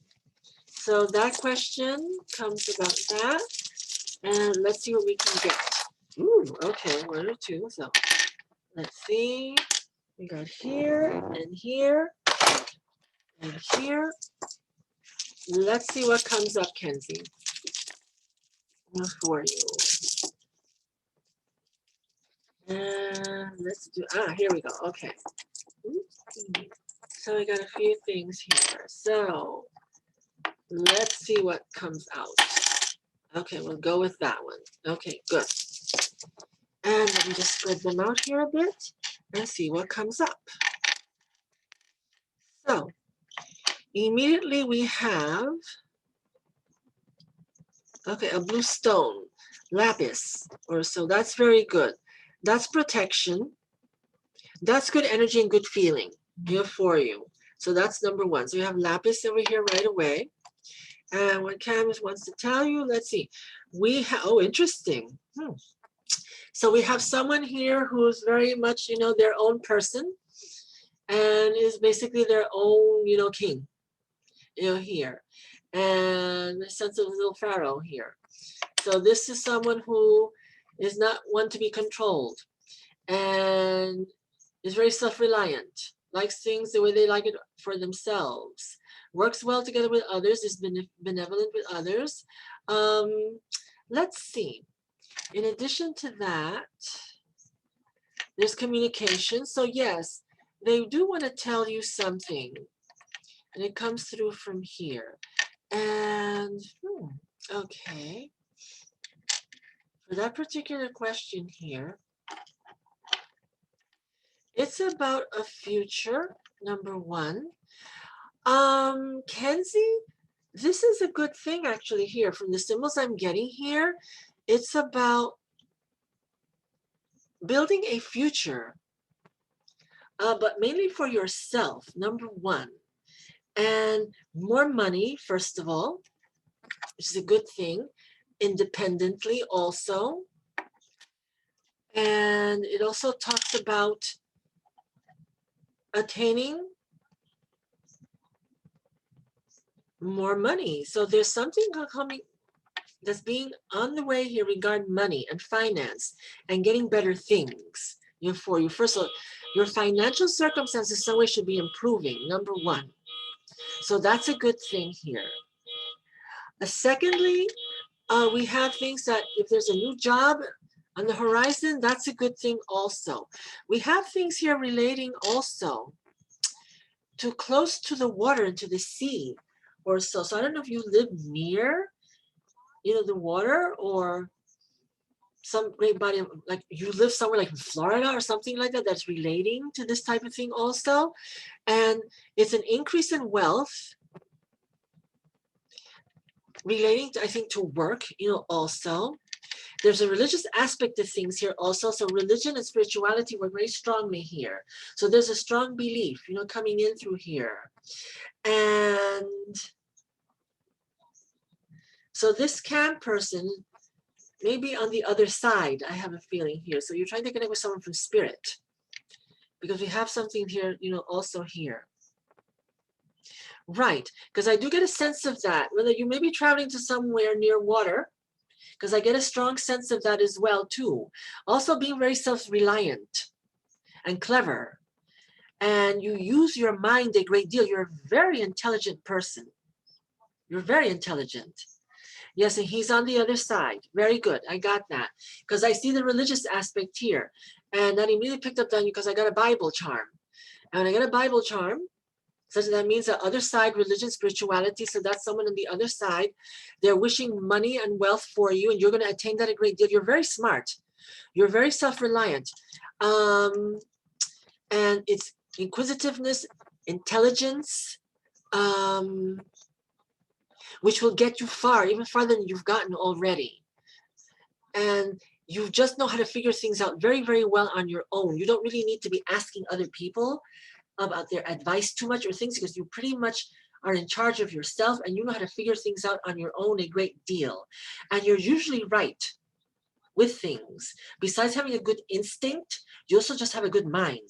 So that question comes about that. And let's see what we can get. Ooh, okay, 1 or 2. So let's see. We got here and here and here. Let's see what comes up, Kenzie, for you. And let's do, here we go. Okay. So we got a few things here. So let's see what comes out. Okay, we'll go with that one. Okay, good. And let me just spread them out here a bit and see what comes up. So immediately we have, okay, a blue stone, lapis, or so. That's very good. That's protection. That's good energy and good feeling here for you. So that's number 1. So you have lapis over here right away. And what Canvas wants to tell you, let's see. We have, oh, interesting. So we have someone here who's very much, their own person and is basically their own, king, here. And the sense of little pharaoh here. So this is someone who is not one to be controlled and is very self-reliant, likes things the way they like it for themselves, works well together with others, is benevolent with others. Let's see. In addition to that, there's communication. So yes, they do want to tell you something. And it comes through from here. And, okay. For that particular question here, it's about a future number one. Kenzie, this is a good thing actually here. From the symbols I'm getting here, it's about building a future, but mainly for yourself, number one. And more money, first of all, which is a good thing, independently also. And it also talks about attaining more money. So there's something coming that's being on the way here regarding money and finance and getting better things. For you, first of all, your financial circumstances some way should be improving, number one. So that's a good thing here. Secondly, we have things that if there's a new job on the horizon, that's a good thing also. We have things here relating also to close to the water and to the sea or so. So I don't know if you live near, the water or some great body of, like you live somewhere like in Florida or something like that, that's relating to this type of thing also. And it's an increase in wealth relating to, I think, to work, also. There's a religious aspect of things here also. So religion and spirituality work very strongly here. So there's a strong belief, coming in through here. And so this camp person may be on the other side, I have a feeling here. So you're trying to connect with someone from spirit. Because we have something here, also here. Right, because I do get a sense of that. Whether you may be traveling to somewhere near water, because I get a strong sense of that as well too. Also being very self-reliant and clever. And you use your mind a great deal. You're a very intelligent person. You're very intelligent. Yes, and he's on the other side. Very good. I got that. Because I see the religious aspect here. And that immediately picked up on you because I got a Bible charm. And when I get a Bible charm, so that means the other side, religion, spirituality. So that's someone on the other side. They're wishing money and wealth for you, and you're going to attain that a great deal. You're very smart. You're very self-reliant. And it's inquisitiveness, intelligence, which will get you far, even farther than you've gotten already. And you just know how to figure things out very, very well on your own. You don't really need to be asking other people about their advice too much or things, because you pretty much are in charge of yourself and you know how to figure things out on your own a great deal. And you're usually right with things. Besides having a good instinct, you also just have a good mind.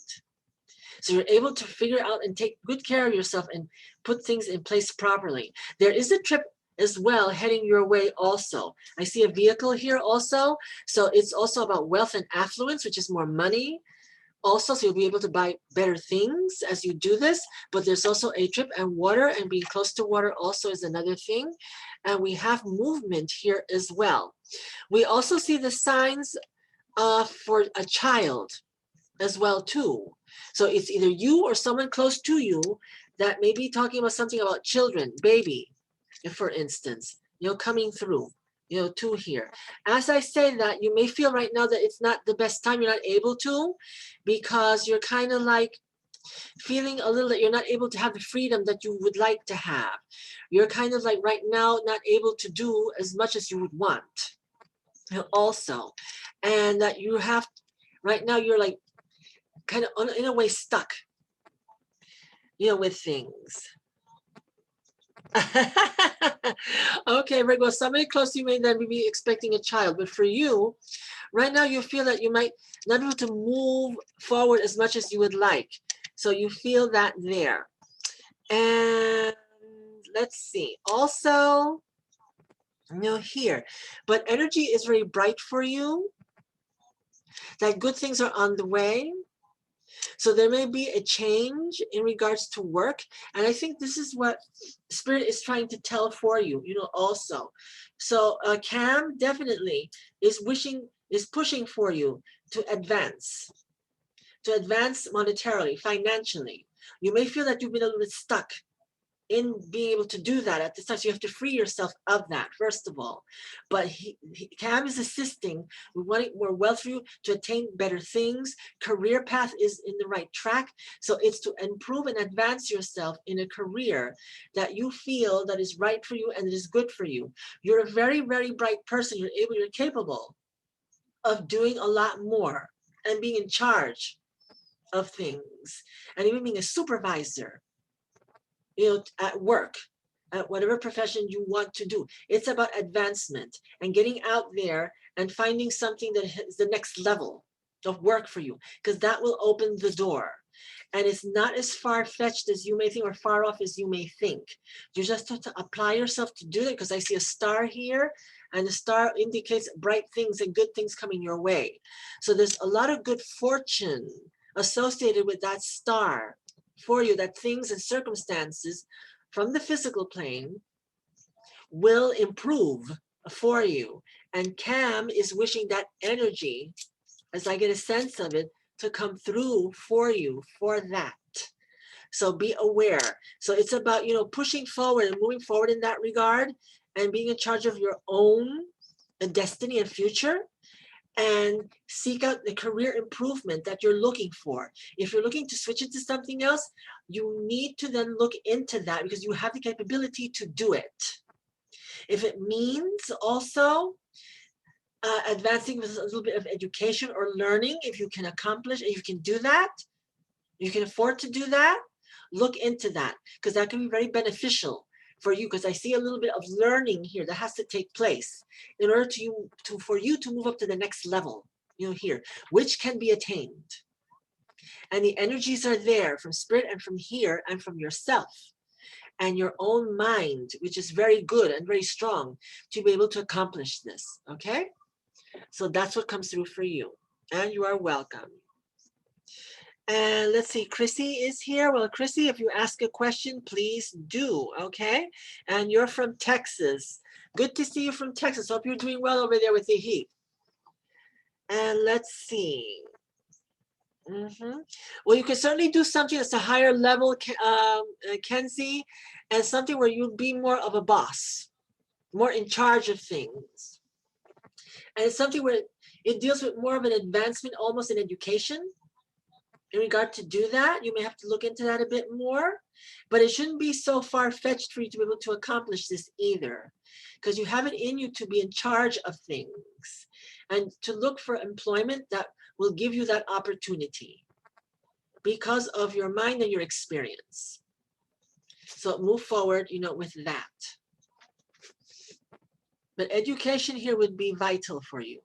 So you're able to figure out and take good care of yourself and put things in place properly. There is a trip as well heading your way also. I see a vehicle here also. So it's also about wealth and affluence, which is more money. Also, so you'll be able to buy better things as you do this, but there's also a trip, and water and being close to water also is another thing. And we have movement here as well. We also see the signs for a child as well too. So it's either you or someone close to you that may be talking about something about children, baby, for instance, coming through. To here. As I say that, you may feel right now that it's not the best time, you're not able to, because you're kind of like feeling a little that you're not able to have the freedom that you would like to have. You're kind of like right now not able to do as much as you would want also. And that you have, right now you're like kind of in a way stuck, with things. Okay, Virgo, somebody close to you may then be expecting a child, but for you, right now you feel that you might not be able to move forward as much as you would like. So you feel that there. And let's see, also, here, but energy is very bright for you, that good things are on the way. So there may be a change in regards to work. And I think this is what Spirit is trying to tell for you, also. So Cam definitely is pushing for you to advance monetarily, financially. You may feel that you've been a little bit stuck in being able to do that at this time. So you have to free yourself of that, first of all. But Cam is assisting. We want it more wealth for you to attain better things. Career path is in the right track. So it's to improve and advance yourself in a career that you feel that is right for you and it is good for you. You're a very, very bright person. You're capable of doing a lot more and being in charge of things and even being a supervisor, at work, at whatever profession you want to do. It's about advancement and getting out there and finding something that is the next level of work for you, because that will open the door. And it's not as far-fetched as you may think or far off as you may think. You just have to apply yourself to do it, because I see a star here, and the star indicates bright things and good things coming your way. So there's a lot of good fortune associated with that star for you, that things and circumstances from the physical plane will improve for you. And Cam is wishing that energy, as I get a sense of it, to come through for you for that. So be aware. So it's about, pushing forward and moving forward in that regard and being in charge of your own destiny and future, and seek out the career improvement that you're looking for. If you're looking to switch into something else, you need to then look into that, because you have the capability to do it. If it means also advancing with a little bit of education or learning, if you can accomplish, if you can do that, you can afford to do that, look into that, because that can be very beneficial for you, because I see a little bit of learning here that has to take place in order for you to move up to the next level, here, which can be attained. And the energies are there from spirit and from here and from yourself and your own mind, which is very good and very strong to be able to accomplish this, okay? So that's what comes through for you, and you are welcome. And let's see, Chrissy is here. Well, Chrissy, if you ask a question, please do, okay? And you're from Texas. Good to see you from Texas. Hope you're doing well over there with the heat. And let's see. Well, you can certainly do something that's a higher level, Kenzie, and something where you'll be more of a boss, more in charge of things. And it's something where it deals with more of an advancement, almost in education. In regard to do that, you may have to look into that a bit more, but it shouldn't be so far-fetched for you to be able to accomplish this either, because you have it in you to be in charge of things and to look for employment that will give you that opportunity because of your mind and your experience. So move forward, with that. But education here would be vital for you.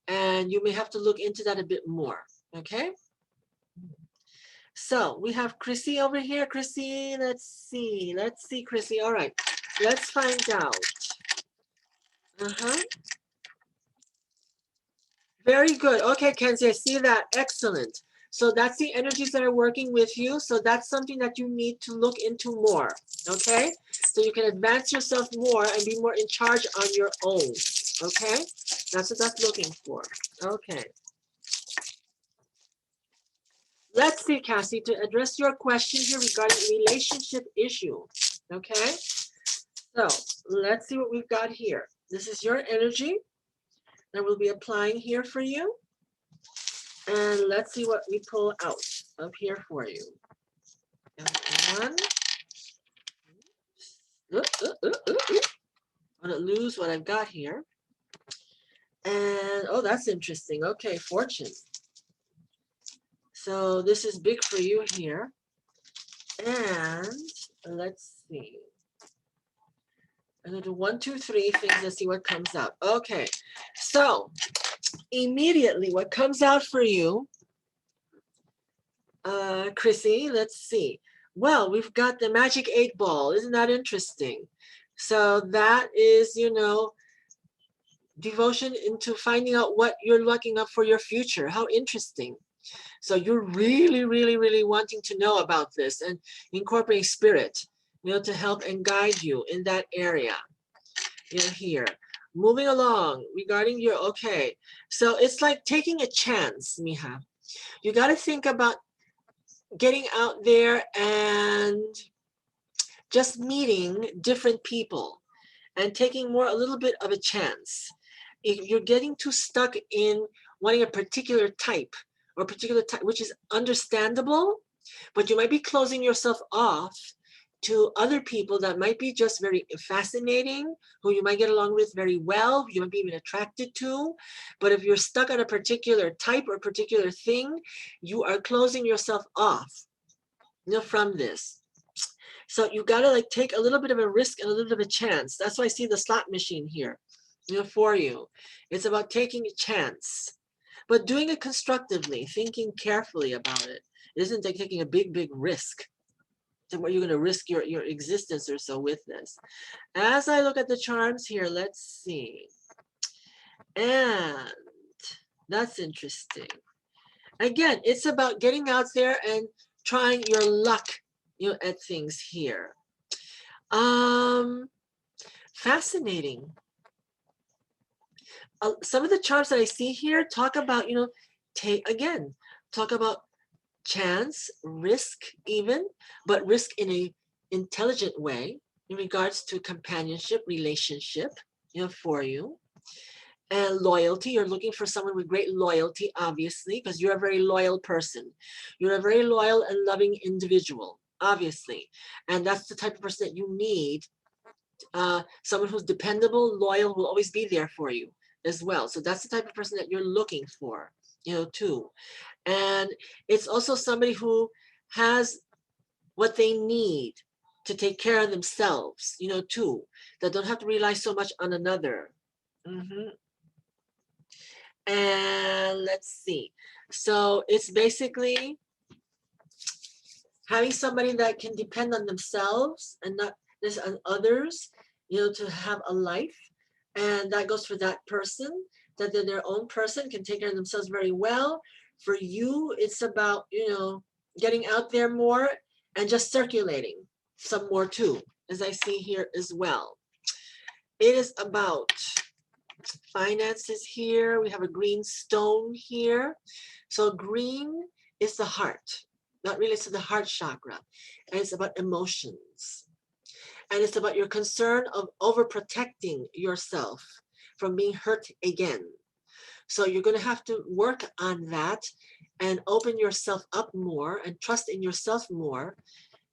And you may have to look into that a bit more. Okay, so we have Chrissy over here. Chrissy, let's see, Chrissy. All right, let's find out. Very good. Okay, Kenzie, I see that. Excellent. So that's the energies that are working with you. So that's something that you need to look into more. Okay, so you can advance yourself more and be more in charge on your own. Okay, that's what that's looking for. Okay. Let's see, Cassie, to address your question here regarding relationship issue, okay? So let's see what we've got here. This is your energy that we'll be applying here for you. And let's see what we pull out of here for you. One. I'm gonna lose what I've got here. And, oh, that's interesting. Okay, fortune. So this is big for you here. And let's see. I'm going to do 1, 2, 3 things and see what comes out. Okay, so immediately what comes out for you, Chrissy, let's see. Well, we've got the magic 8 ball. Isn't that interesting? So that is, devotion into finding out what you're looking up for your future. How interesting. So you're really, really, really wanting to know about this and incorporating spirit, to help and guide you in that area. Here. Moving along regarding your, okay. So it's like taking a chance, Miha. You got to think about getting out there and just meeting different people and taking a little bit of a chance. If you're getting too stuck in wanting a particular type which is understandable, but you might be closing yourself off to other people that might be just very fascinating, who you might get along with very well, you might be even attracted to. But if you're stuck on a particular type or particular thing, you are closing yourself off, from this. So you got to like take a little bit of a risk and a little bit of a chance. That's why I see the slot machine here, for you. It's about taking a chance, but doing it constructively, thinking carefully about it. It isn't like taking a big risk. So what you're going to risk your existence or so with this. As I look at the charms here, let's see. And that's interesting. Again, it's about getting out there and trying your luck, at things here. Fascinating. Some of the charms that I see here talk about, talk about chance, risk even, but risk in a intelligent way in regards to companionship, relationship, for you. And loyalty, you're looking for someone with great loyalty, obviously, because you're a very loyal person. You're a very loyal and loving individual, obviously. And that's the type of person that you need, someone who's dependable, loyal, will always be there for you as well. So that's the type of person that you're looking for, too. And it's also somebody who has what they need to take care of themselves, too, that don't have to rely so much on another. And let's see. So it's basically having somebody that can depend on themselves and not this on others, to have a life. And that goes for that person, that they're their own person, can take care of themselves very well. For you, it's about, getting out there more and just circulating some more too, as I see here as well. It is about finances here. We have a green stone here. So green is the heart, that relates to the heart chakra. And it's about emotions. And it's about your concern of overprotecting yourself from being hurt again. So you're going to have to work on that and open yourself up more and trust in yourself more,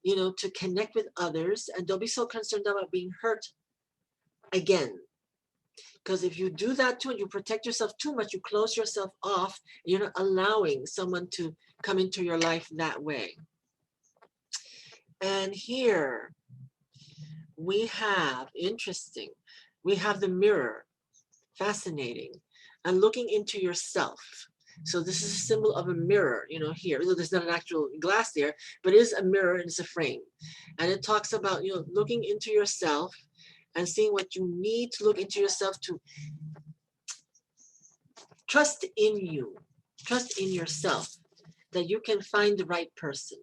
to connect with others. And don't be so concerned about being hurt again. Because if you do that too, and you protect yourself too much, you close yourself off. You're not allowing someone to come into your life that way. And here we have, interesting, we have the mirror, fascinating, and looking into yourself. So this is a symbol of a mirror, here. So there's not an actual glass there, but it is a mirror and it's a frame. And it talks about, looking into yourself and seeing what you need to look into yourself to trust in you, trust in yourself, that you can find the right person,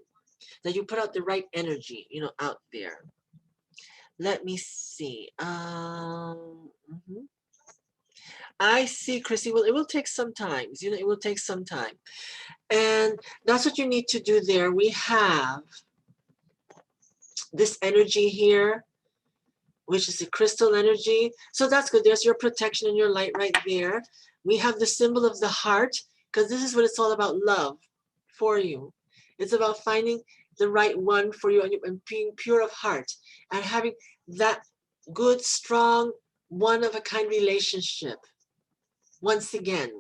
that you put out the right energy, out there. Let me see. I see, Chrissy. Well, it will take some time. It will take some time. And that's what you need to do there. We have this energy here, which is the crystal energy. So that's good. There's your protection and your light right there. We have the symbol of the heart, because this is what it's all about, love for you. It's about finding the right one for you and being pure of heart and having that good, strong, one-of-a-kind relationship. Once again,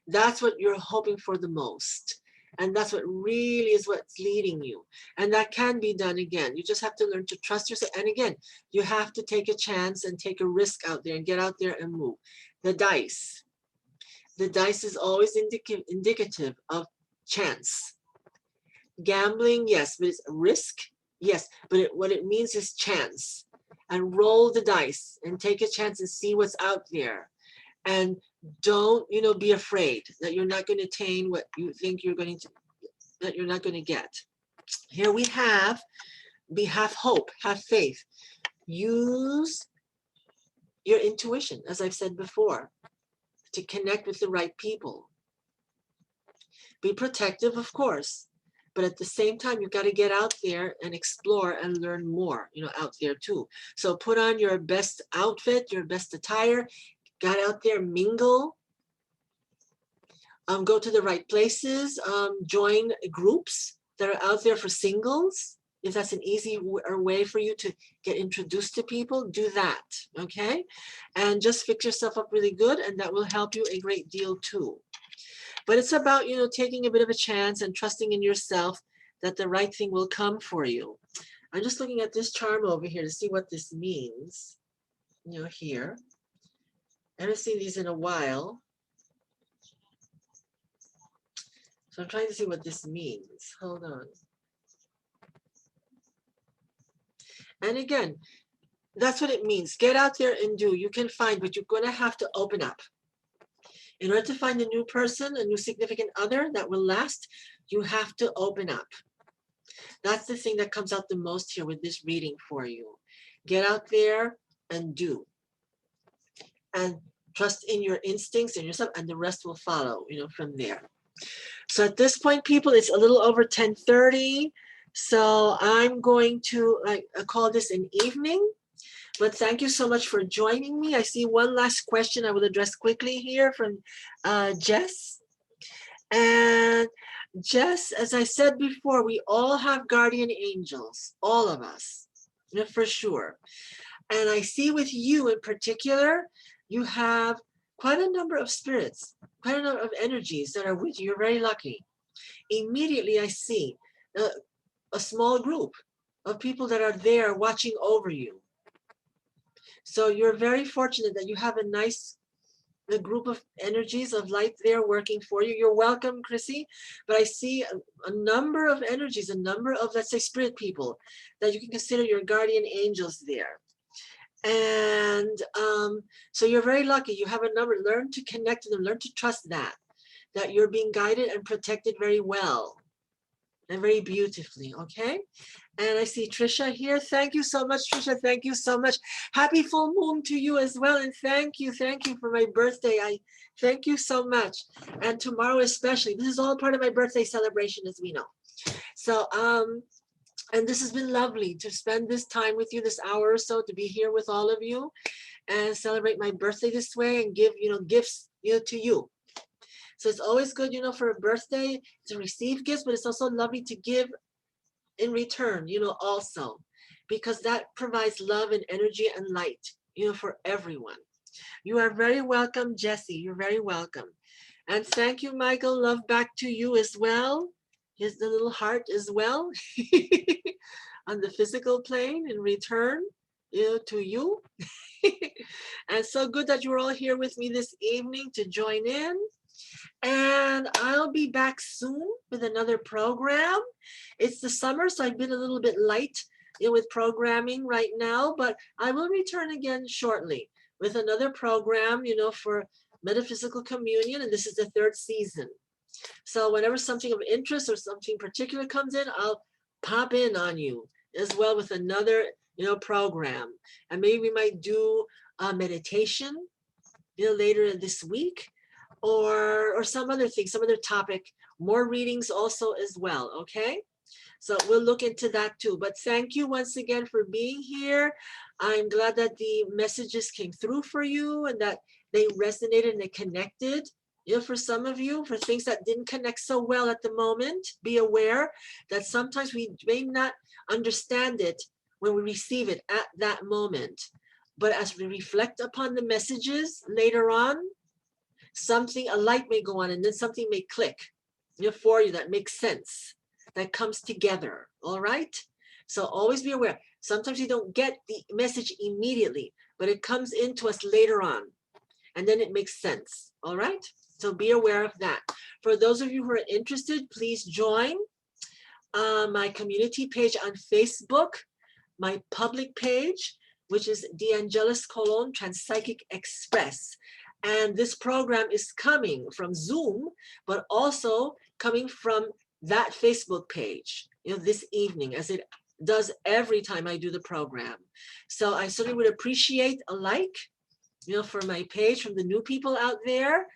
that's what you're hoping for the most. And that's what really is what's leading you. And that can be done again. You just have to learn to trust yourself. And again, you have to take a chance and take a risk out there and get out there and move. The dice. The dice is always indicative of chance. Gambling, yes, but it's risk, yes, but what it means is chance. And roll the dice and take a chance and see what's out there. And don't, be afraid that you're not going to attain what you think that you're not going to get. Here we have hope, have faith. Use your intuition, as I've said before, to connect with the right people. Be protective, of course, But at the same time, you've got to get out there and explore and learn more, out there too. So put on your best outfit, your best attire, get out there, mingle, go to the right places, join groups that are out there for singles. If that's an easy way for you to get introduced to people, do that, okay? And just fix yourself up really good, and that will help you a great deal too. But it's about, taking a bit of a chance and trusting in yourself that the right thing will come for you. I'm just looking at this charm over here to see what this means, here. I haven't seen these in a while. So I'm trying to see what this means. Hold on. And again, that's what it means. Get out there and do. You can find, but you're going to have to open up. In order to find a new person, a new significant other that will last, you have to open up. That's the thing that comes out the most here with this reading for you. Get out there and do. And trust in your instincts and yourself, and the rest will follow, from there. So at this point, people, it's a little over 10:30. So I'm going to call this an evening. But thank you so much for joining me. I see one last question I will address quickly here from Jess. And Jess, as I said before, we all have guardian angels, all of us, for sure. And I see with you in particular, you have quite a number of spirits, quite a number of energies that are with you. You're very lucky. Immediately I see a small group of people that are there watching over you. So you're very fortunate that you have a group of energies of light there working for you. You're welcome, Chrissy. But I see a number of energies, a number of, let's say, spirit people that you can consider your guardian angels there. And so you're very lucky. You have a number. Learn to connect to them. Learn to trust that you're being guided and protected very well and very beautifully, okay? And I see Trisha here. Thank you so much, Trisha. Thank you so much. Happy full moon to you as well. And thank you for my birthday. I thank you so much. And tomorrow especially. This is all part of my birthday celebration, as we know. So, and this has been lovely to spend this time with you, this hour or so, to be here with all of you and celebrate my birthday this way and give, gifts, to you. So it's always good, for a birthday to receive gifts, but it's also lovely to give in return, also, because that provides love and energy and light, for everyone. You are very welcome, Jessie. You're very welcome. And thank you, Michael. Love back to you as well. Here's the little heart as well on the physical plane in return, to you. And so good that you're all here with me this evening to join in. And I'll be back soon with another program. It's the summer, so I've been a little bit light with programming right now, but I will return again shortly with another program, for Metaphysical Communion, and this is the 3rd season. So whenever something of interest or something particular comes in, I'll pop in on you as well with another, program. And maybe we might do a meditation, later this week. Or some other thing, some other topic, more readings also as well, okay? So we'll look into that too. But thank you once again for being here. I'm glad that the messages came through for you and that they resonated and they connected. For some of you, for things that didn't connect so well at the moment, be aware that sometimes we may not understand it when we receive it at that moment. But as we reflect upon the messages later on, a light may go on and then something may click for you that makes sense, that comes together, all right? So always be aware. Sometimes you don't get the message immediately, but it comes into us later on and then it makes sense, all right? So be aware of that. For those of you who are interested, please join my community page on Facebook, my public page, which is DeAngelis Colon Transpsychic Express. And this program is coming from Zoom, but also coming from that Facebook page, this evening, as it does every time I do the program. So I certainly would appreciate a like, for my page from the new people out there.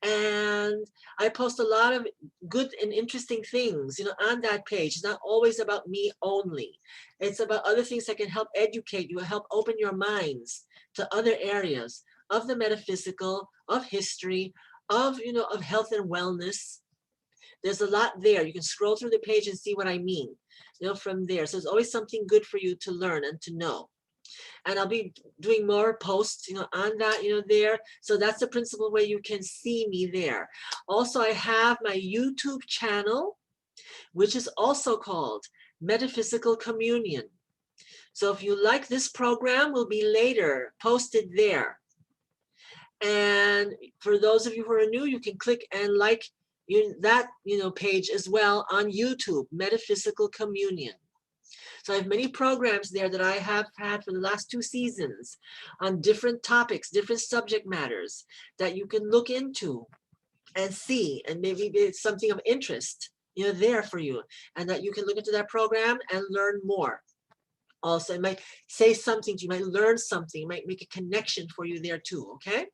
And I post a lot of good and interesting things, on that page. It's not always about me only. It's about other things that can help educate you, help open your minds to other areas of the metaphysical, of history, of health and wellness. There's a lot there. You can scroll through the page and see what I mean, from there. So there's always something good for you to learn and to know. And I'll be doing more posts, on that, there. So that's the principal way you can see me there. Also, I have my YouTube channel, which is also called Metaphysical Communion. So if you like this program, will be later posted there. And for those of you who are new, you can click and like that page as well on YouTube, Metaphysical Communion. So I have many programs there that I have had for the last 2 seasons on different topics, different subject matters that you can look into and see, and maybe it's something of interest, there for you, and that you can look into that program and learn more. Also, it might say something to you, might learn something, it might make a connection for you there too, okay?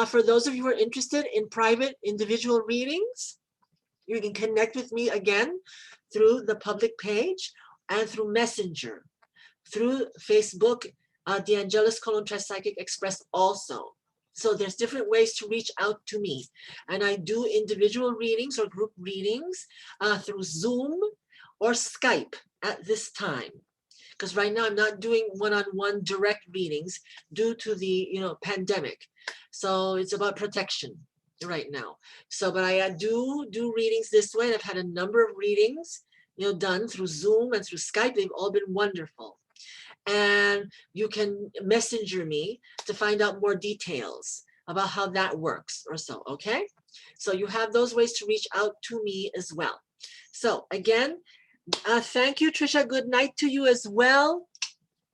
For those of you who are interested in private individual readings, you can connect with me again through the public page and through Messenger, through Facebook, the Angelus Colon Psychic Express also. So there's different ways to reach out to me. And I do individual readings or group readings through Zoom or Skype at this time. Because right now I'm not doing one-on-one direct readings due to the pandemic. So it's about protection right now. So, but I do readings this way. And I've had a number of readings done through Zoom and through Skype. They've all been wonderful. And you can messenger me to find out more details about how that works or so, okay? So you have those ways to reach out to me as well. So again, thank you, Trisha. Good night to you as well.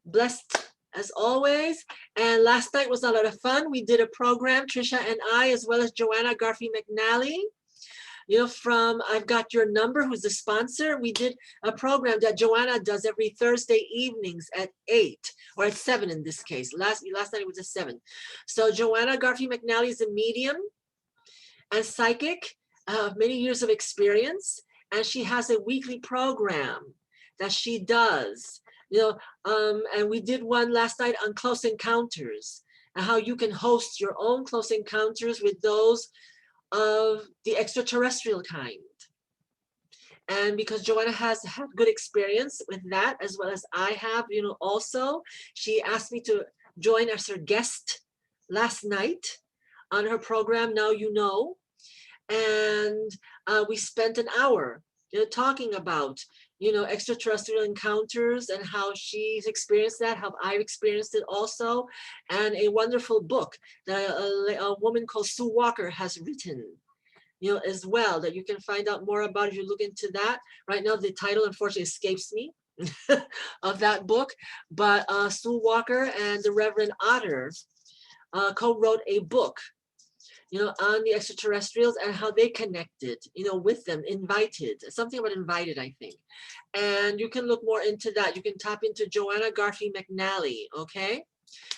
Blessed as always. And last night was a lot of fun. We did a program, Trisha and I, as well as Joanna Garfi McNally, from I've Got Your Number, who's the sponsor. We did a program that Joanna does every Thursday evenings at 8 or at 7 in this case. Last night it was at 7. So Joanna Garfi McNally is a medium and psychic of many years of experience. And she has a weekly program that she does, and we did one last night on close encounters and how you can host your own close encounters with those of the extraterrestrial kind. And because Joanna has had good experience with that, as well as I have, also, she asked me to join as her guest last night on her program, Now You Know. And we spent an hour, talking about, extraterrestrial encounters and how she's experienced that, how I've experienced it also, and a wonderful book that a woman called Sue Walker has written, as well, that you can find out more about if you look into that. Right now, the title unfortunately escapes me of that book, but Sue Walker and the Reverend Otter co-wrote a book on the extraterrestrials and how they connected, with them, invited, something about invited, I think. And you can look more into that. You can tap into Joanna Garfi McNally, okay?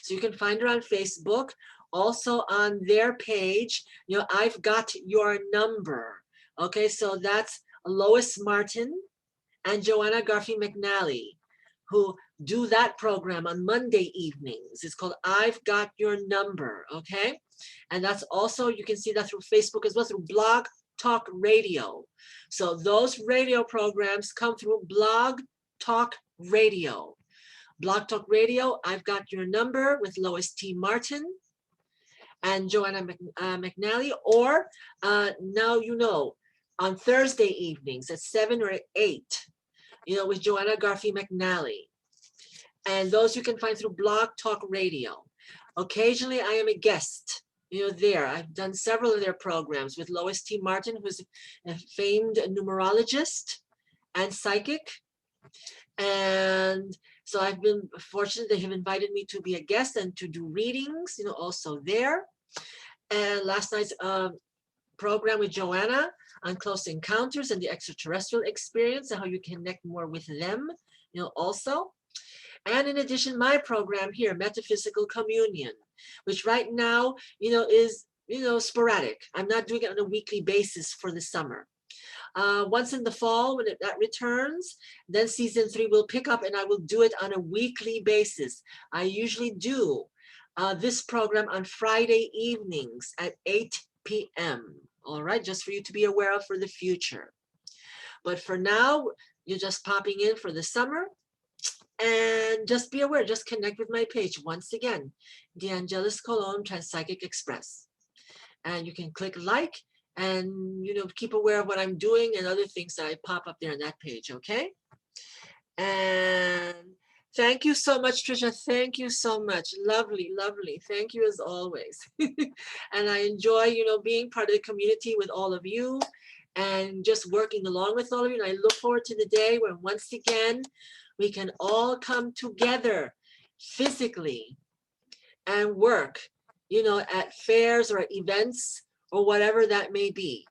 So you can find her on Facebook, also on their page, I've Got Your Number, okay? So that's Lois Martin and Joanna Garfi McNally, who do that program on Monday evenings. It's called I've Got Your Number, okay? And that's also, you can see that through Facebook as well, through Blog Talk Radio. So those radio programs come through Blog Talk Radio. Blog Talk Radio, I've Got Your Number with Lois T. Martin and Joanna McNally, or Now You Know, on Thursday evenings at 7 or 8, with Joanna Garfi McNally. And those you can find through Blog Talk Radio. Occasionally, I am a guest, there. I've done several of their programs with Lois T. Martin, who's a famed numerologist and psychic. And so I've been fortunate, they have invited me to be a guest and to do readings, also there. And last night's program with Joanna on close encounters and the extraterrestrial experience and how you connect more with them, also. And in addition, my program here, Metaphysical Communion, which right now, is sporadic. I'm not doing it on a weekly basis for the summer. Once in the fall, when that returns, then season 3 will pick up and I will do it on a weekly basis. I usually do this program on Friday evenings at 8 p.m. All right, just for you to be aware of for the future. But for now, you're just popping in for the summer. And just be aware, just connect with my page. Once again, DeAngelis Colon Transpsychic Express. And you can click like and, keep aware of what I'm doing and other things that I pop up there on that page, okay? And thank you so much, Trisha. Thank you so much. Lovely, lovely. Thank you as always. And I enjoy, being part of the community with all of you and just working along with all of you. And I look forward to the day when once again, we can all come together physically and work, at fairs or at events or whatever that may be.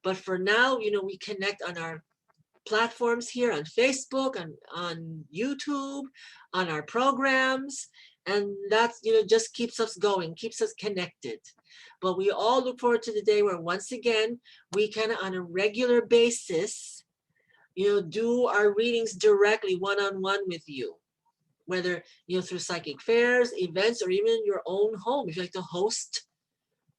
But for now, we connect on our platforms here on Facebook, on YouTube, on our programs. And that's, just keeps us going, keeps us connected. But we all look forward to the day where once again, we can on a regular basis, do our readings directly one-on-one with you, whether, through psychic fairs, events, or even in your own home. If you like to host,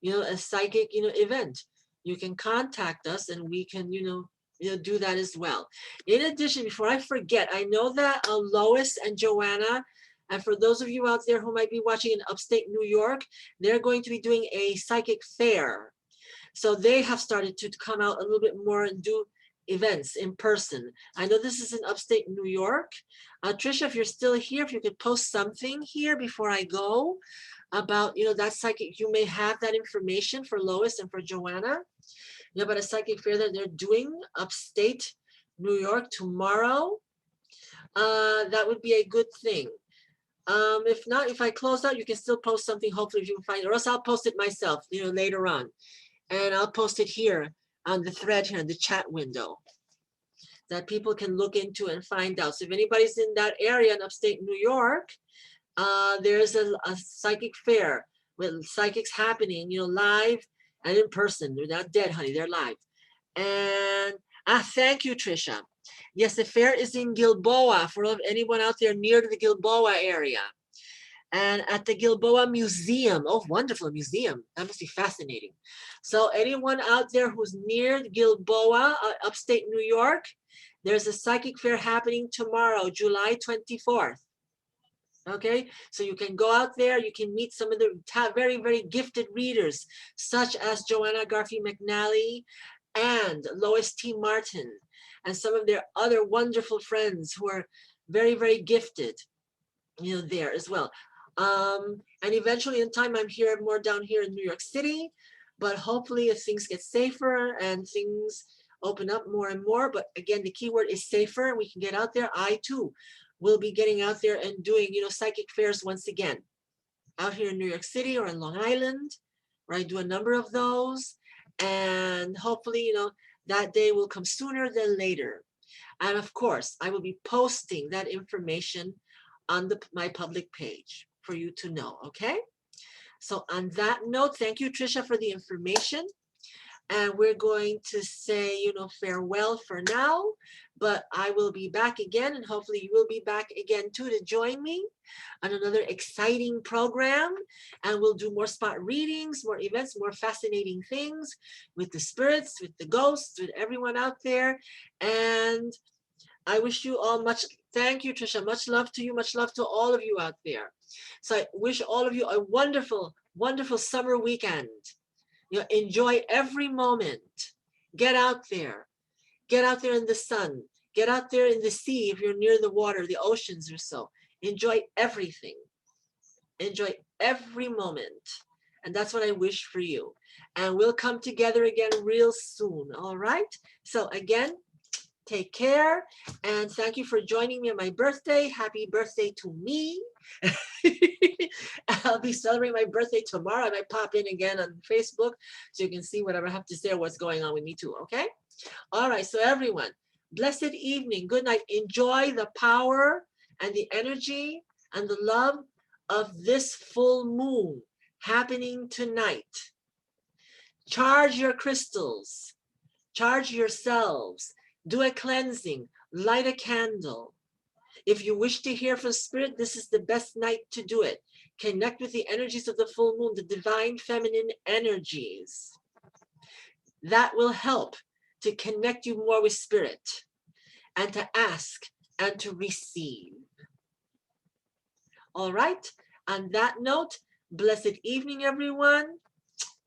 a psychic, event, you can contact us and we can, do that as well. In addition, before I forget, I know that Lois and Joanna, and for those of you out there who might be watching in upstate New York, they're going to be doing a psychic fair. So they have started to come out a little bit more and do events in person. I know this is in upstate New York. Trisha, if you're still here, if you could post something here before I go about, that psychic, you may have that information for Lois and for Joanna, about a psychic fair that they're doing upstate New York tomorrow. That would be a good thing. If not, if I close out, you can still post something, hopefully if you can find it, or else I'll post it myself, later on. And I'll post it here on the thread here in the chat window that people can look into and find out. So if anybody's in that area in upstate New York, there's a psychic fair with psychics happening, live and in person. They're not dead, honey, they're live. And thank you, Trisha. Yes, the fair is in Gilboa for anyone out there near to the Gilboa area. And at the Gilboa Museum. Oh, wonderful museum. That must be fascinating. So anyone out there who's near Gilboa, upstate New York, there's a psychic fair happening tomorrow, July 24th. Okay, so you can go out there, you can meet some of the very, very gifted readers, such as Joanna Garfi McNally and Lois T. Martin, and some of their other wonderful friends who are very, very gifted, there as well. And eventually in time, I'm here more down here in New York City, but hopefully if things get safer and things open up more and more, but again, the key word is safer, and we can get out there. I too will be getting out there and doing, psychic fairs once again, out here in New York City or in Long Island, where I do a number of those. And hopefully, that day will come sooner than later. And of course, I will be posting that information on my public page for you to know, okay? So on that note, thank you, Trisha, for the information. And we're going to say, farewell for now, but I will be back again, and hopefully you will be back again too to join me on another exciting program. And we'll do more spot readings, more events, more fascinating things with the spirits, with the ghosts, with everyone out there. And I wish you all thank you, Trisha, much love to you, much love to all of you out there. So I wish all of you a wonderful, wonderful summer weekend. Enjoy every moment. Get out there in the sun, get out there in the sea if you're near the water, the oceans or so. Enjoy everything. Enjoy every moment. And that's what I wish for you. And we'll come together again real soon, all right? So again, take care, and thank you for joining me on my birthday. Happy birthday to me. I'll be celebrating my birthday tomorrow. I might pop in again on Facebook so you can see whatever I have to say or what's going on with me too, okay? All right, so everyone, blessed evening, good night. Enjoy the power and the energy and the love of this full moon happening tonight. Charge your crystals. Charge yourselves. Do a cleansing. Light a candle. If you wish to hear from Spirit, this is the best night to do it. Connect with the energies of the full moon, the divine feminine energies. That will help to connect you more with Spirit and to ask and to receive. All right. On that note, blessed evening, everyone.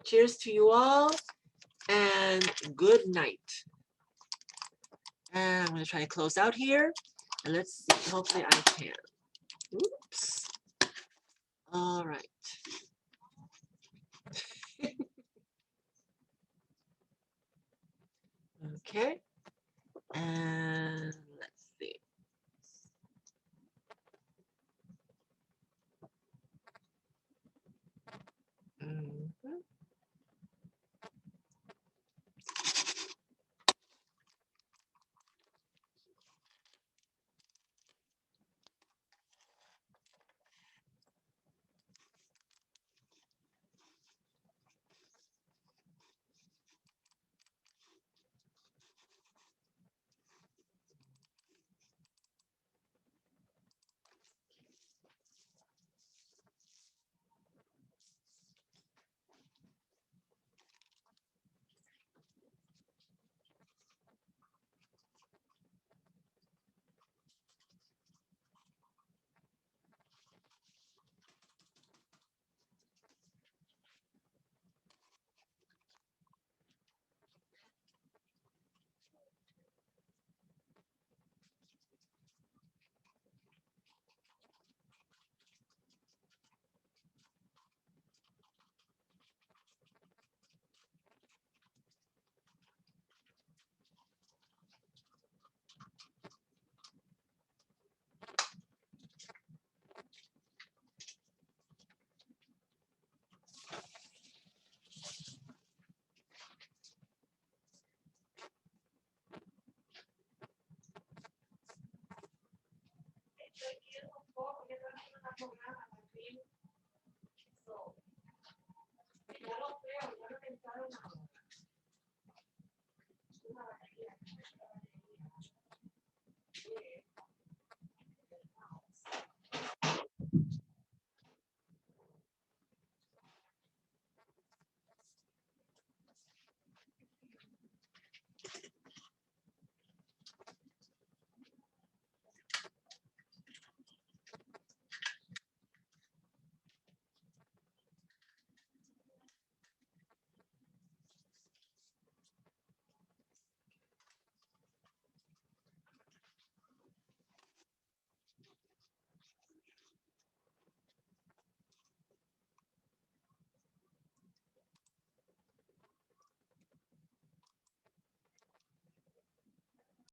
Cheers to you all and good night. And I'm going to try to close out here. And let's see. Hopefully I can. Oops. All right. Okay.